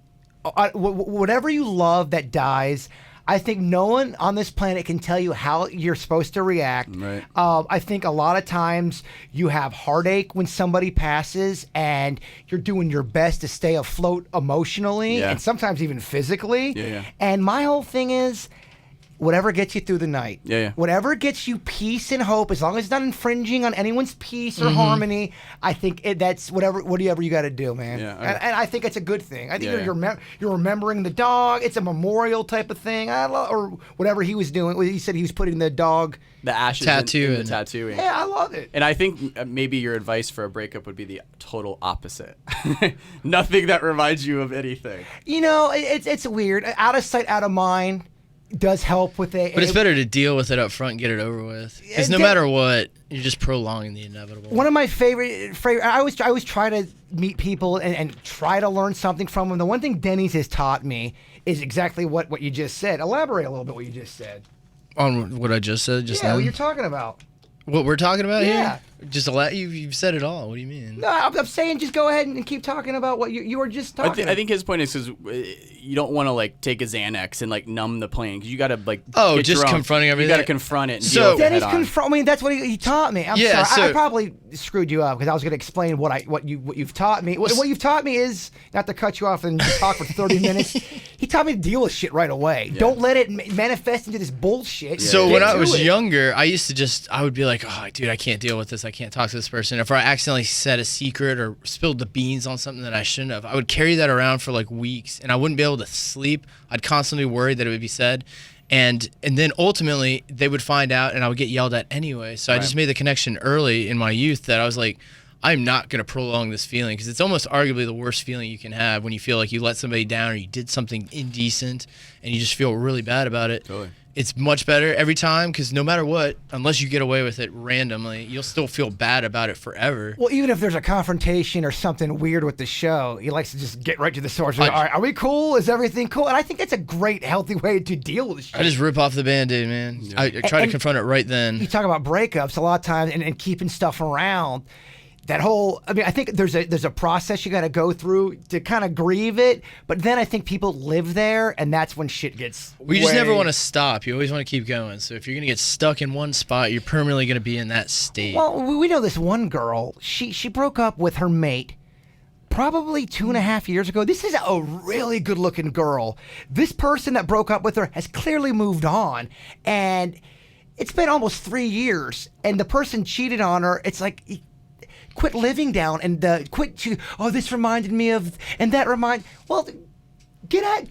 whatever you love that dies, I think no one on this planet can tell you how you're supposed to react.
Right.
I think a lot of times you have heartache when somebody passes, and you're doing your best to stay afloat emotionally and sometimes even physically.
Yeah.
And my whole thing is, whatever gets you through the night.
Yeah.
Whatever gets you peace and hope, as long as it's not infringing on anyone's peace or harmony, I think that's whatever you got to do, man.
Yeah,
and I think it's a good thing. I think you're remembering the dog. It's a memorial type of thing. Or whatever he was doing. He said he was putting the dog...
The ashes
tattoo
in the tattooing.
Yeah, I love it.
And I think maybe your advice for a breakup would be the total opposite. Nothing that reminds you of anything.
It's weird. Out of sight, out of mind does help with it.
But it's better to deal with it up front and get it over with. Because no matter what, you're just prolonging the inevitable.
One of my favorite I always try to meet people and try to learn something from them. The one thing Dennys has taught me is exactly what you just said. Elaborate a little bit what you just said.
On what I just said just now?
What you're talking about.
What we're talking about
Yeah.
here? Just you've said it all. What do you mean?
No, I'm saying just go ahead and keep talking about what you were just talking about.
I think his point is because you don't want to take a Xanax and numb the pain, because you got to
just confronting everything.
You got to confront it. And
So-
deal with it
Denny's
head-on.
that's what he taught me. I'm
Yeah,
sorry. I
so-
probably screwed you up because I was going to explain what you've taught me. What you've taught me is not to cut you off and talk for 30 minutes. He taught me to deal with shit right away.
Yeah.
Don't let it manifest into this bullshit.
So
Get
when I
to
was
it.
younger, I would be like, oh, dude, I can't deal with this. I can't talk to this person. If I accidentally said a secret or spilled the beans on something that I shouldn't have, I would carry that around for weeks, and I wouldn't be able to sleep. I'd constantly worry that it would be said. And then ultimately they would find out, and I would get yelled at anyway. So I just made the connection early in my youth that I was like, I'm not going to prolong this feeling, because it's almost arguably the worst feeling you can have when you feel like you let somebody down or you did something indecent and you just feel really bad about it.
Totally.
It's much better every time, because no matter what, unless you get away with it randomly, you'll still feel bad about it forever.
Well, even if there's a confrontation or something weird with the show, he likes to just get right to the source. All right, are we cool? Is everything cool? And I think that's a great, healthy way to deal with shit.
I just rip off the Band-Aid, man.
Yeah.
I try to confront it right then.
You talk about breakups a lot of times and keeping stuff around. I think there's a process you got to go through to kind of grieve it, but then I think people live there, and that's when shit gets.
We just never want to stop. You always want to keep going. So if you're gonna get stuck in one spot, you're permanently gonna be in that state.
Well, we know this one girl. She broke up with her mate probably 2.5 years ago. This is a really good-looking girl. This person that broke up with her has clearly moved on, and it's been almost 3 years, and the person cheated on her. It's like, quit living down and this reminded me of, and that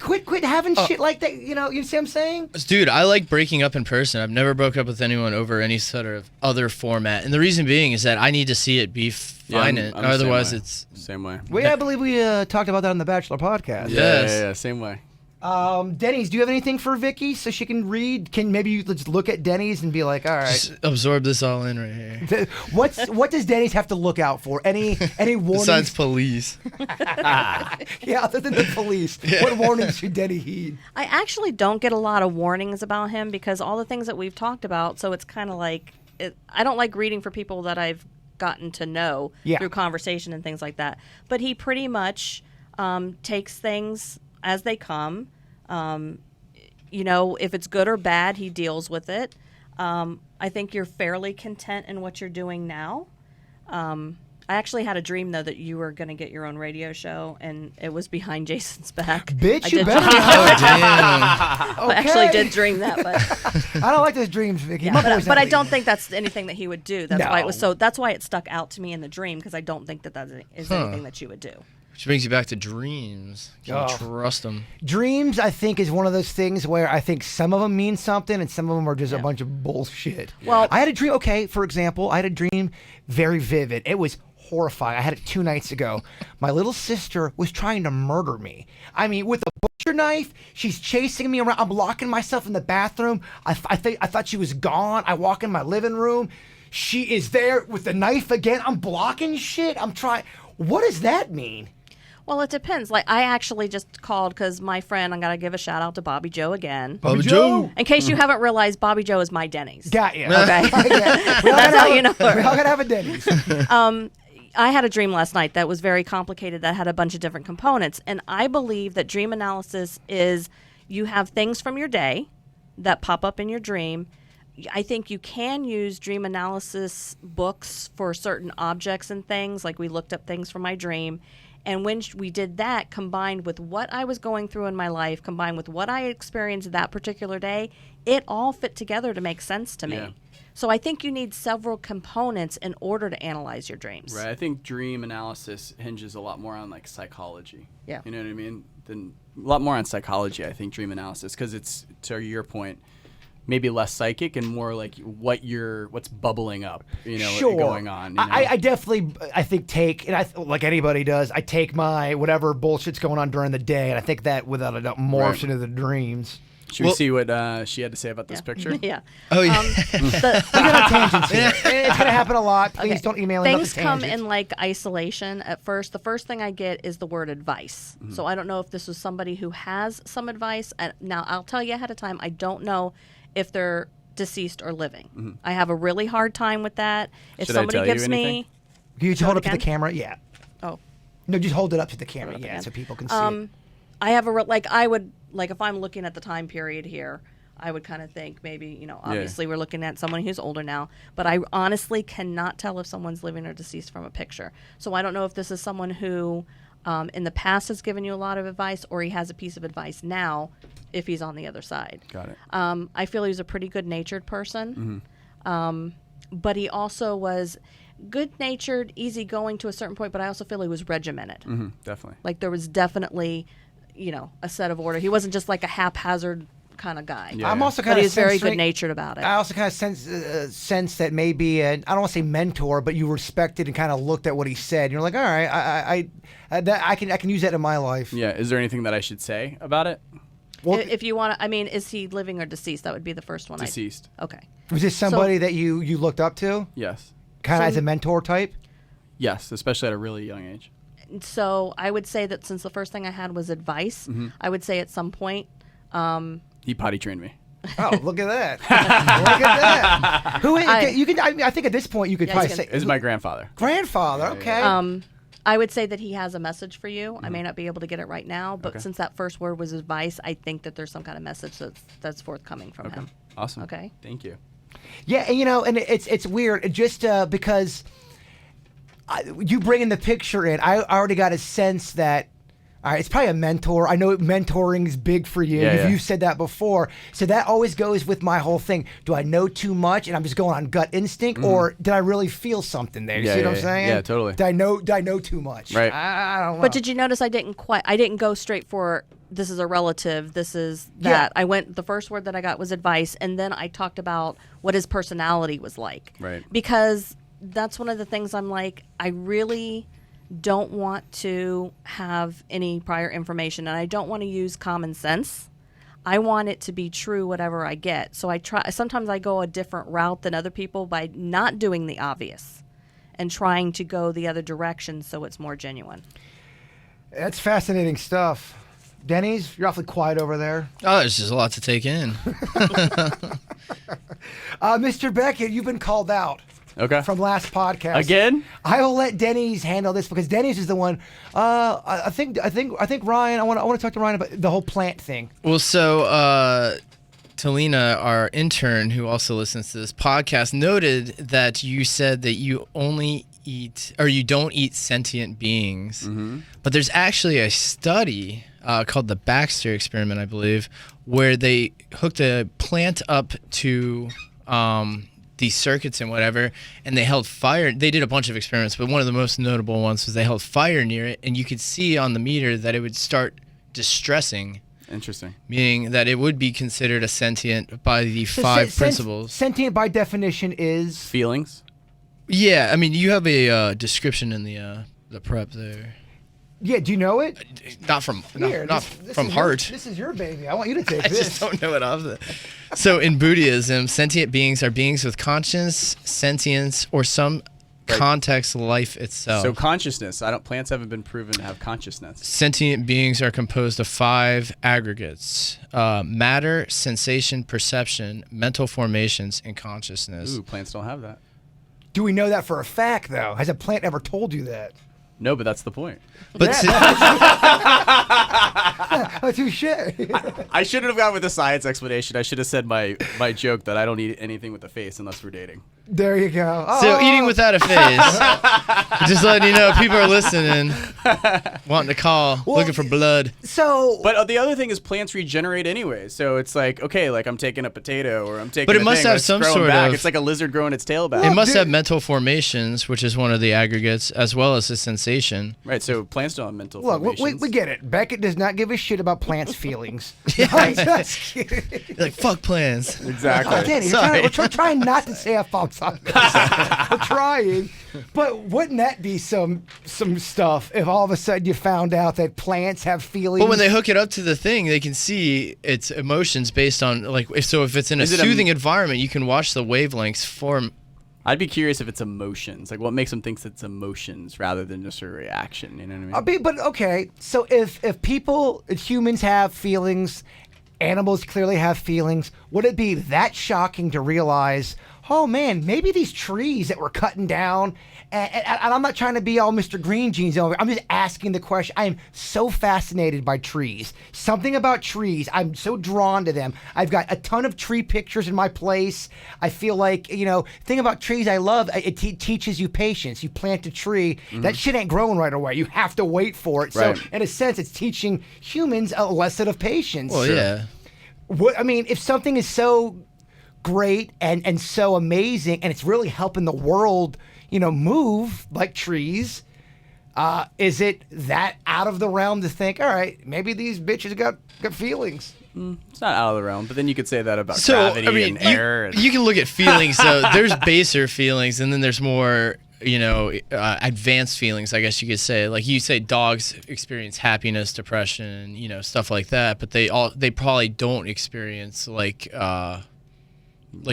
quit having shit like that. You see what I'm saying?
Dude, I like breaking up in person. I've never broke up with anyone over any sort of other format. And the reason being is that I need to see it be finite.
I'm the
Otherwise,
same way.
it's...
Same way.
I believe we talked about that on the Bachelor podcast.
Yes.
Same way.
Dennys, do you have anything for Vicky so she can read? Can maybe you just look at Dennys and be like, all right.
Just absorb this all in right here.
What does Dennys have to look out for? Any warnings?
Besides police.
Yeah, other than the police. What warnings should Denny heed?
I actually don't get a lot of warnings about him because all the things that we've talked about, so it's kind of like, I don't like reading for people that I've gotten to know through conversation and things like that. But he pretty much takes things as they come. If it's good or bad, he deals with it. I think you're fairly content in what you're doing now. I actually had a dream, though, that you were going to get your own radio show, and it was behind Jason's back.
Bitch, you
did
better.
Oh, damn.
I actually did dream that, but
I don't like those dreams, Vicky.
but I don't think that's anything that he would do. That's why it was
No.
That's why it stuck out to me in the dream, because I don't think that is anything that you would do.
Which brings you back to dreams. Can you trust them?
Dreams, I think, is one of those things where I think some of them mean something and some of them are just a bunch of bullshit.
Well-
I had a dream. Okay, for example, I had a dream very vivid. It was horrified. I had it 2 nights ago. My little sister was trying to murder me. I mean, with a butcher knife, she's chasing me around. I'm locking myself in the bathroom. I thought she was gone. I walk in my living room. She is there with the knife again. I'm blocking shit. I'm trying. What does that mean?
Well, it depends. Like, I actually just called because my friend, I'm going to give a shout out to Bobby Joe again.
Bobby Joe.
In case you haven't realized, Bobby Joe is my Denny's.
Got you.
Okay.
We all
That's how you know
We all
her.
gotta have a Dennys.
I had a dream last night that was very complicated, that had a bunch of different components. And I believe that dream analysis is you have things from your day that pop up in your dream. I think you can use dream analysis books for certain objects and things. Like, we looked up things from my dream. And when we did that, combined with what I was going through in my life, combined with what I experienced that particular day, it all fit together to make sense to me.
Yeah.
So I think you need several components in order to analyze your dreams.
Right. I think dream analysis hinges a lot more on like psychology.
Yeah.
You know what I mean? Than a lot more on psychology, I think, dream analysis, because it's, to your point, maybe less psychic and more like what's bubbling up, going on. You know?
I definitely, I think, like anybody does, I take my whatever bullshit's going on during the day, and I think that without a doubt morphs into the dreams.
Should we see what she had to say about this picture?
Yeah.
Oh, yeah.
We got our tangents here. It's going to happen a lot. Please don't email me.
Things come in like isolation at first. The first thing I get is the word advice.
Mm-hmm.
So I don't know if this was somebody who has some advice. Now, I'll tell you ahead of time, I don't know if they're deceased or living.
Mm-hmm.
I have a really hard time with that. If
Should I
somebody
tell you
gives me...
Can you just
Show
hold
it
up to the
again?
camera? Yeah.
Oh.
No, just hold it up to the camera.
Hold it up
Yeah,
again.
so people can see it.
I have if I'm looking at the time period here, I would kind of think maybe, obviously we're looking at someone who's older now, but I honestly cannot tell if someone's living or deceased from a picture. So I don't know if this is someone who in the past has given you a lot of advice, or he has a piece of advice now if he's on the other side.
Got it.
I feel he was a pretty good-natured person, but he also was good-natured, easygoing to a certain point, but I also feel he was regimented.
Mm-hmm, definitely.
Like, there was definitely, a set of order. He wasn't just like a haphazard kind of guy.
Yeah.
I'm also
But
kind
he
of
was very good-natured about it.
I also kind of sense that maybe I don't want to say mentor, but you respected and kind of looked at what he said. You're like, all right, I can use that in my life.
Yeah. Is there anything that I should say about it?
Well,
If you want to, is he living or deceased? That would be the first one.
Deceased.
Okay.
was this somebody that you looked up to,
Yes.
kind of as a mentor type?
Yes, especially at a really young age.
So I would say that since the first thing I had was advice, I would say at some point,
He potty trained me.
Oh, look at that! Look at that! Who you can? I think at this point you could
Yeah,
probably
he's
say
This is my grandfather.
grandfather. Okay.
I would say that he has a message for you. I may not be able to get it right now, but since that first word was advice, I think that there's some kind of message that's forthcoming from him.
Awesome.
Okay.
Thank you.
Yeah, and it's weird just because you bring in the picture in. I already got a sense that. All right, it's probably a mentor. I know mentoring is big for you.
Yeah.
You've said that before. So that always goes with my whole thing. Do I know too much and I'm just going on gut instinct, or did I really feel something there? You see what I'm saying?
Yeah, totally.
Did I know too much?
Right.
I don't know.
But did you notice I didn't go straight for this is a relative, this is that.
Yeah.
The first word that I got was advice, and then I talked about what his personality was like.
Right.
Because that's one of the things I'm like, I really don't want to have any prior information, and I don't want to use common sense. I want it to be true whatever I get. So sometimes I go a different route than other people by not doing the obvious and trying to go the other direction so it's more genuine.
That's fascinating stuff. Dennys, you're awfully quiet over there.
Oh, there's just a lot to take in.
Mr. Beckett, you've been called out.
Okay.
From last podcast.
Again?
I will let Dennys handle this because Dennys is the one. I think Ryan. I want to talk to Ryan about the whole plant thing.
Well, so Talina, our intern who also listens to this podcast, noted that you said that you only eat or you don't eat sentient beings. Mm-hmm. But there's actually a study called the Baxter experiment, I believe, where they hooked a plant up to these circuits and whatever, and they held fire. They did a bunch of experiments, but one of the most notable ones was they held fire near it, and you could see on the meter that it would start distressing.
Interesting.
Meaning that it would be considered a sentient by the five principles.
Sentient by definition is
Feelings?
Yeah, I mean, you have a description in the prep there.
Yeah, do you know it?
Not from
Here,
not
this
from
is
heart.
This is your baby. I want you to take
I
this.
just don't know it off the. So in Buddhism, sentient beings are beings with conscience, sentience, or some context life itself.
So consciousness. Plants haven't been proven to have consciousness.
Sentient beings are composed of 5 aggregates: matter, sensation, perception, mental formations, and consciousness.
Ooh, plants don't have that.
Do we know that for a fact, though? Has a plant ever told you that?
No, but that's the point.
But
Oh, touche.
I shouldn't have gone with the science explanation. I should have said my joke that I don't eat anything with a face unless we're dating.
There you go.
So
Oh.
eating without a face. Just letting you know, people are listening, wanting to call, looking for blood.
So,
But the other thing is plants regenerate anyway. So it's like, okay, like I'm taking a potato or I'm taking
But it
a
must
thing,
have
let's
some
grow 'em
sort
back.
of-
It's like a lizard growing its tail back.
It must
dude.
have mental formations, which is one of the aggregates, as well as the sensation.
Right, so plants don't have mental
look,
formations.
we get it. Beckett does not give a shit about plants' feelings. I'm just kidding.
You're like, fuck plans.
Exactly.
Oh, Danny,
Sorry.
we're trying not to say F-bombs on this. We're trying. But wouldn't that be some stuff if all of a sudden you found out that plants have feelings?
But when they hook it up to the thing, they can see its emotions based on, like, if it's in a
Is it
soothing environment, you can watch the wavelengths form.
I'd be curious if it's emotions. Like what makes them think it's emotions rather than just a reaction. You know what I mean?
But okay, so if humans have feelings, animals clearly have feelings, would it be that shocking to realize, oh man, maybe these trees that we're cutting down, and I'm not trying to be all Mr. Green Jeans over, I'm just asking the question. I am so fascinated by trees. Something about trees, I'm so drawn to them. I've got a ton of tree pictures in my place. I feel like, thing about trees I love, it teaches you patience. You plant a tree, that shit ain't growing right away. You have to wait for it.
Right.
So in a sense, it's teaching humans a lesson of patience.
Well, yeah.
If something is so great and so amazing and it's really helping the world, move like trees, is it that out of the realm to think, all right, maybe these bitches got feelings?
It's not out of the realm, but then you could say that about
So,
gravity
I mean,
and air.
you can look at feelings. So there's baser feelings, and then there's more, advanced feelings, I guess you could say. Like you say, dogs experience happiness, depression, stuff like that. But they probably don't experience like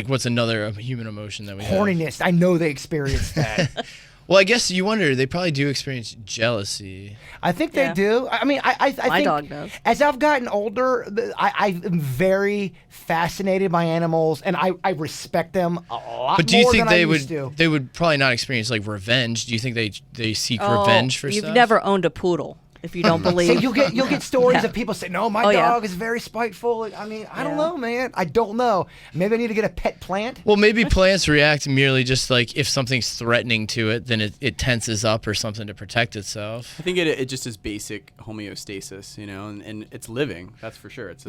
what's another human emotion that we have?
Horniness. I know they experience that.
Well, I guess you wonder. They probably do experience jealousy.
I think
Yeah.
they do. I mean, I
My
think
dog does.
as I've gotten older, I am very fascinated by animals, and I respect them a lot
But do you
more
think
than I
they
used
would?
to.
They would probably not experience like revenge. Do you think they seek
Oh,
revenge for
you've
stuff?
never owned a poodle, if you don't believe.
So you'll get stories
Yeah.
of people saying, "No, my
Oh, yeah.
dog is very spiteful." I mean, I don't
Yeah.
know, man. I don't know. Maybe I need to get a pet plant.
Well, maybe plants react merely just like if something's threatening to it, then it tenses up or something to protect itself.
I think it just is basic homeostasis, and it's living. That's for sure. It's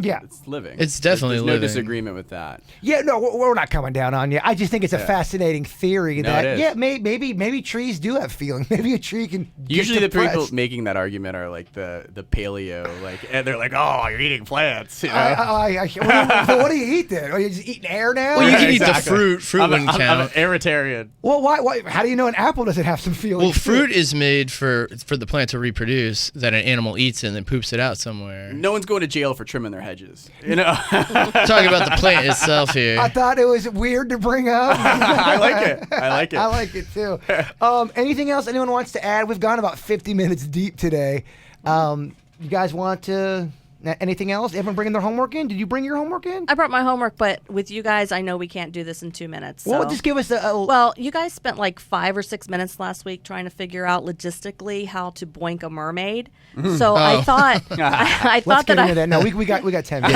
living.
It's definitely
there's
living.
no disagreement with that.
Yeah, no, we're not coming down on you. I just think it's a fascinating theory
No,
that
it is.
yeah, maybe trees do have feeling. Maybe a tree can. get
Usually the people
depressed.
making that argument are like the paleo, and they're like, oh, you're eating plants.
What do you eat then? Are you just eating air now?
Well, you can eat the
Exactly.
fruit. Fruit wouldn't
I'm an
count.
aeritarian.
Well, why? How do you know an apple doesn't have some feelings?
Well, fruit is made for the plant to reproduce. That an animal eats it and then poops it out somewhere.
No one's going to jail for trimming their hedges.
Talking about the plant itself here.
I thought it was weird to bring up.
I like it. I like it.
I like it too. Anything else anyone wants to add? We've gone about 50 minutes deep today. You guys want to? Anything else? Everyone bringing their homework in? Did you bring your homework in?
I brought my homework, but with you guys, I know we can't do this in 2 minutes.
Well,
so-
just give us a.
Well, you guys spent like 5 or 6 minutes last week trying to figure out logistically how to boink a mermaid. So I thought, I
Let's
thought
get
that
into that. No, we got 10 minutes.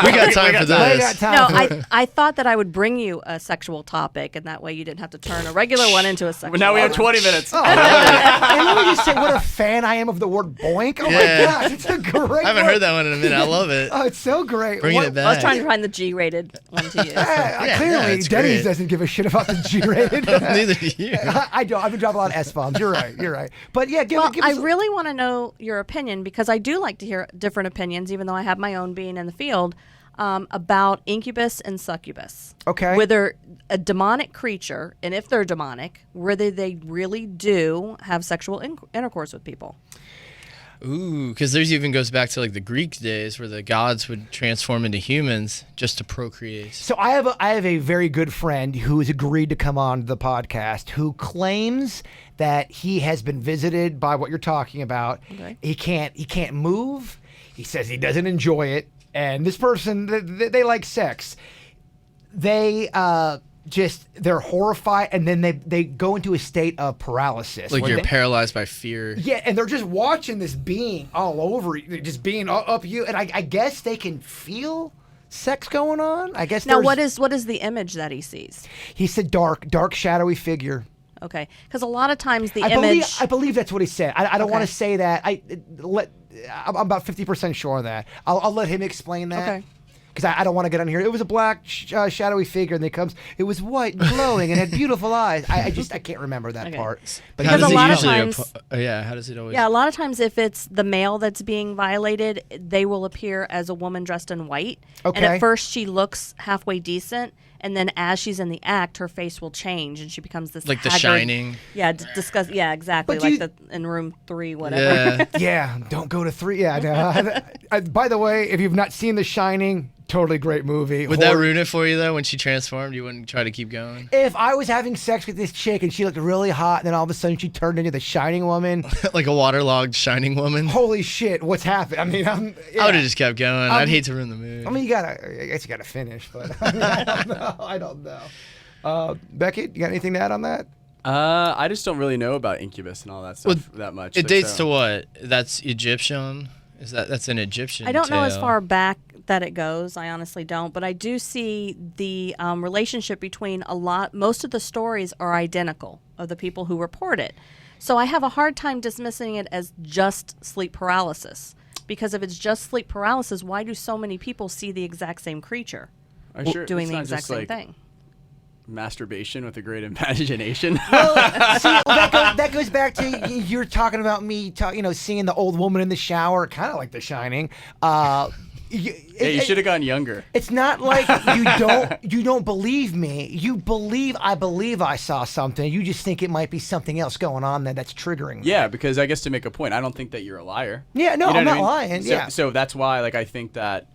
We got time for
We got
this.
time
No,
for it.
I thought that I would bring you a sexual topic, and that way you didn't have to turn a regular one into a sexual.
But now we have
one.
20 minutes.
And let me just say what a fan I am of the word boink. Oh my
Yeah.
gosh, it's a great
I haven't
word.
heard that one in a minute. I love it.
Oh, it's so great.
Bringing
What-
it back.
I was trying to find the G-rated one to use.
Yeah, clearly,
it's
Dennys
great.
doesn't give a shit about the G-rated.
Neither do you.
I don't. I've been dropping a lot of S-bombs. You're right. But yeah, give
Well,
us.
I really want to know your opinion because I do like to hear different opinions, even though I have my own being in the field. about incubus and succubus.
Okay.
Whether a demonic creature, and if they're demonic, whether they really do have sexual intercourse with people.
Ooh, because there's even goes back to like the Greek days where the gods would transform into humans just to procreate.
So I have a very good friend who has agreed to come on the podcast who claims that he has been visited by what you're talking about.
Okay.
He can't move. He says he doesn't enjoy it. And this person, they like sex. They're horrified, and then they go into a state of paralysis.
Like
where
you're
they-
paralyzed by fear.
Yeah, and they're just watching this being all over you, just being up you, and I guess they can feel sex going on. I guess.
Now,
there's-
what is the image that he sees?
He said dark, shadowy figure.
Okay, because a lot of times the
I
image.
believe that's what he said. I don't want to
Okay.
say that. I'm about 50% sure on that. I'll let him explain that.
Okay.
Because I don't want to get on here. It was a black, shadowy figure, and it was white and glowing and had beautiful eyes. I can't remember that
Okay.
part.
But
Because
how does
a
it
lot of
usually
times-
how does it always?
Yeah, a lot of times if it's the male that's being violated, they will appear as a woman dressed in white. And
Okay.
at first she looks halfway decent, and then as she's in the act, her face will change, and she becomes this
Like The
haggard-
Shining.
Yeah, disgust. Yeah, exactly.
But do
Like in room 3, whatever.
Yeah.
Yeah, don't go to 3. Yeah, no. By the way, if you've not seen The Shining, totally great movie.
Would that
Horror-
ruin it for you though? When she transformed, you wouldn't try to keep going.
If I was having sex with this chick and she looked really hot, and then all of a sudden she turned into the Shining woman,
Like a waterlogged Shining woman.
holy shit, what's happened? I mean,
I would have just kept going. I'd hate to ruin the mood.
I mean, I guess you gotta finish, but I don't know. Becky, you got anything to add on that?
I just don't really know about incubus and all that stuff that much.
It
like,
dates
so-
to what? That's Egyptian. That's an Egyptian.
I don't know as
tale.
far back that it goes. I honestly don't, but I do see the relationship between most of the stories are identical of the people who report it. So I have a hard time dismissing it as just sleep paralysis. Because if it's just sleep paralysis, why do so many people see the exact same creature
Are you sure
doing
it's
the
not
exact
just,
same
like,
thing?
Masturbation with a great imagination.
That goes back to you're talking about me, seeing the old woman in the shower, kind of like The Shining.
You should have gone younger.
It's not like you don't believe me. You believe I saw something. You just think it might be something else going on that's triggering.
Yeah, because I guess to make a point, I don't think that you're a liar.
Yeah, no,
You know
I'm
what I
not
mean?
lying.
So,
Yeah.
So that's why, I think that,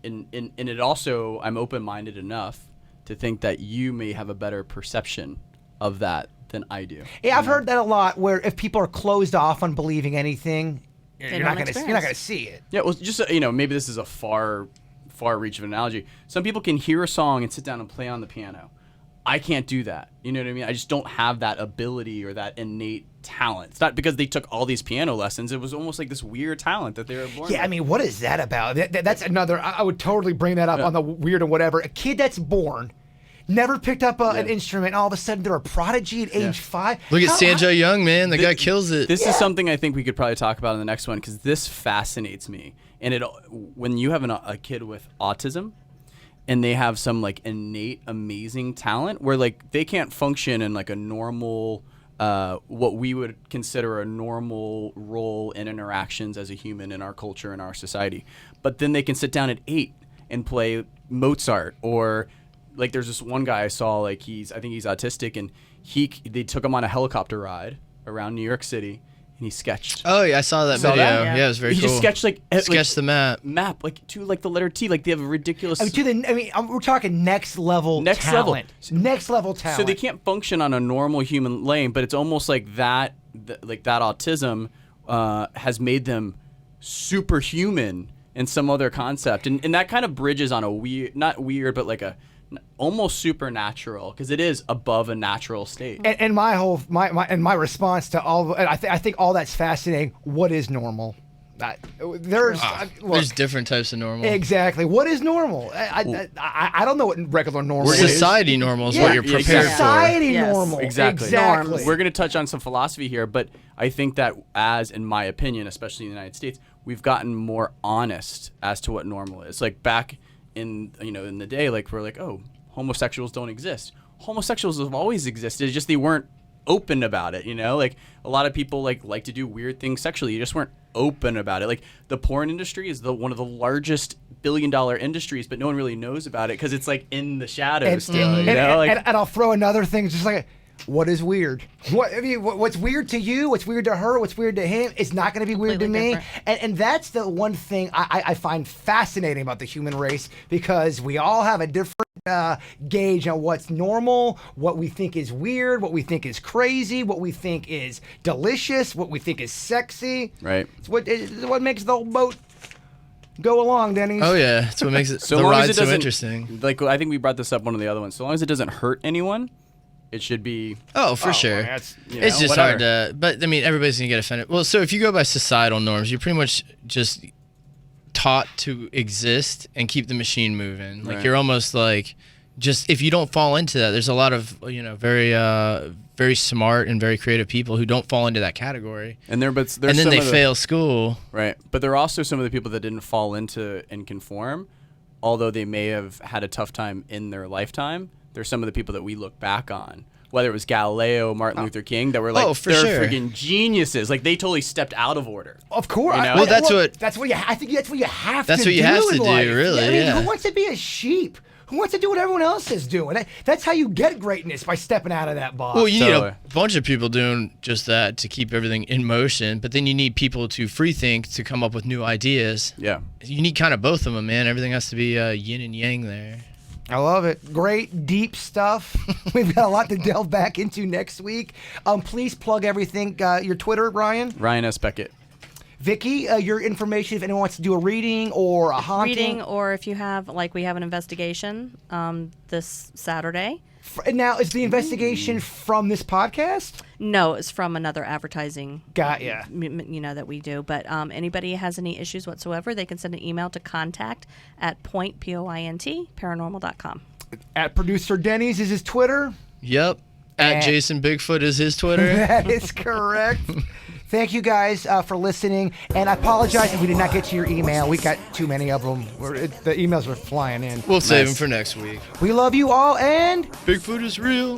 in it also, I'm open-minded enough to think that you may have a better perception of that than I do.
Yeah, I've heard that a lot. Where if people are closed off on believing anything, you're
don't
not gonna
experience.
see it.
Yeah, well, just maybe this is a far reach of an analogy. Some people can hear a song and sit down and play on the piano. I can't do that. You know what I mean? I just don't have that ability or that innate talent. It's not because they took all these piano lessons. It was almost like this weird talent that they were born
Yeah,
with.
I mean, what is that about? That's another. I would totally bring that up on the weird and whatever. A kid that's born, never picked up an instrument, all of a sudden they're a prodigy at age 5.
Look at
How-
Sanjo Young, man. The guy kills it.
This is something I think we could probably talk about in the next one because this fascinates me. And when you have a kid with autism and they have some innate amazing talent where they can't function in a normal what we would consider a normal role in interactions as a human in our culture and our society, but then they can sit down at 8 and play Mozart or there's this one guy I saw I think he's autistic and they took him on a helicopter ride around New York City and he sketched.
Oh yeah, I saw that
Saw
video.
that?
Yeah, it was very
He
cool.
just sketched
Sketch the map.
to the letter T. They have a ridiculous.
We're talking next level talent. Next level talent.
So they can't function on a normal human lane, but it's almost like that autism has made them superhuman in some other concept, and that kind of bridges on a weird, not weird, but almost supernatural because it is above a natural state.
And my response to all, I think all that's fascinating. What is normal? Look,
There's different types of normal.
exactly. What is normal? I don't know what regular normal is.
Society normal is
Yeah,
what you're prepared
exactly.
Society
Yes.
normal.
Exactly.
Exactly.
We're going to touch on some philosophy here, but I think that in my opinion, especially in the United States, we've gotten more honest as to what normal is. Back in in the day, we're oh, homosexuals don't exist. Homosexuals have always existed. It's just they weren't open about it. A lot of people like to do weird things sexually. You just weren't open about it. Like the porn industry is one of the largest billion-dollar industries, but no one really knows about it because it's like in the shadows still. You know? Like,
and I'll throw another thing, it's just like, what is weird? What's weird to you? What's weird to her? What's weird to him? It's not going to be weird to me. And that's the one thing I find fascinating about the human race, because we all have a different gauge on what's normal, what we think is weird, what we think is crazy, what we think is delicious, what we think is sexy.
right.
It's what makes the whole boat go along, Dennys.
Oh yeah, that's what makes it
So
the
long as
ride
it
so
doesn't,
interesting.
like I think we brought this up one of the other ones. So long as it doesn't hurt anyone, it should be.
Oh, for sure.
That's,
It's just hard to, but I mean, everybody's gonna get offended. Well, so if you go by societal norms, you're pretty much just taught to exist and keep the machine moving. Like
Right.
you're almost like, just if you don't fall into that, there's a lot of very very smart and very creative people who don't fall into that category,
And there's
and then
some
they
of the-
fail school.
Right. But there are also some of the people that didn't fall into and conform, although they may have had a tough time in their lifetime. There's some of the people that we look back on, whether it was Galileo, Martin Luther King, that were like,
Oh, for
they're
sure.
friggin' geniuses. Like they totally stepped out of order.
Of course.
You know?
Well, that's what-
That's what you. I think that's what you have
That's
to
what you
do
have to
in
do,
life.
really,
I mean,
yeah.
who wants to be a sheep? Who wants to do what everyone else is doing? That's how you get greatness, by stepping out of that box.
Well, you need
Totally.
a bunch of people doing just that to keep everything in motion, but then you need people to free think to come up with new ideas.
Yeah.
You need kind of both of them, man. Everything has to be yin and yang there.
I love it. Great, deep stuff. We've got a lot to delve back into next week. Please plug everything. Your Twitter, Ryan.
Ryan S. Beckett.
Vicky, your information if anyone wants to do a reading or a haunting.
Reading, or if you have, like, we have an investigation this Saturday.
Now, is the investigation from this podcast?
No, it's from another advertising.
Got ya.
That we do. But anybody has any issues whatsoever, they can send an email to contact@point, POINT, paranormal.com.
At producer Dennys is his Twitter.
Yep. At Jason Bigfoot is his Twitter.
That is correct. Thank you guys for listening, and I apologize if we did not get to your email. We got too many of them. The emails were flying in.
We'll save them for next week.
We love you all, and
Bigfoot is real.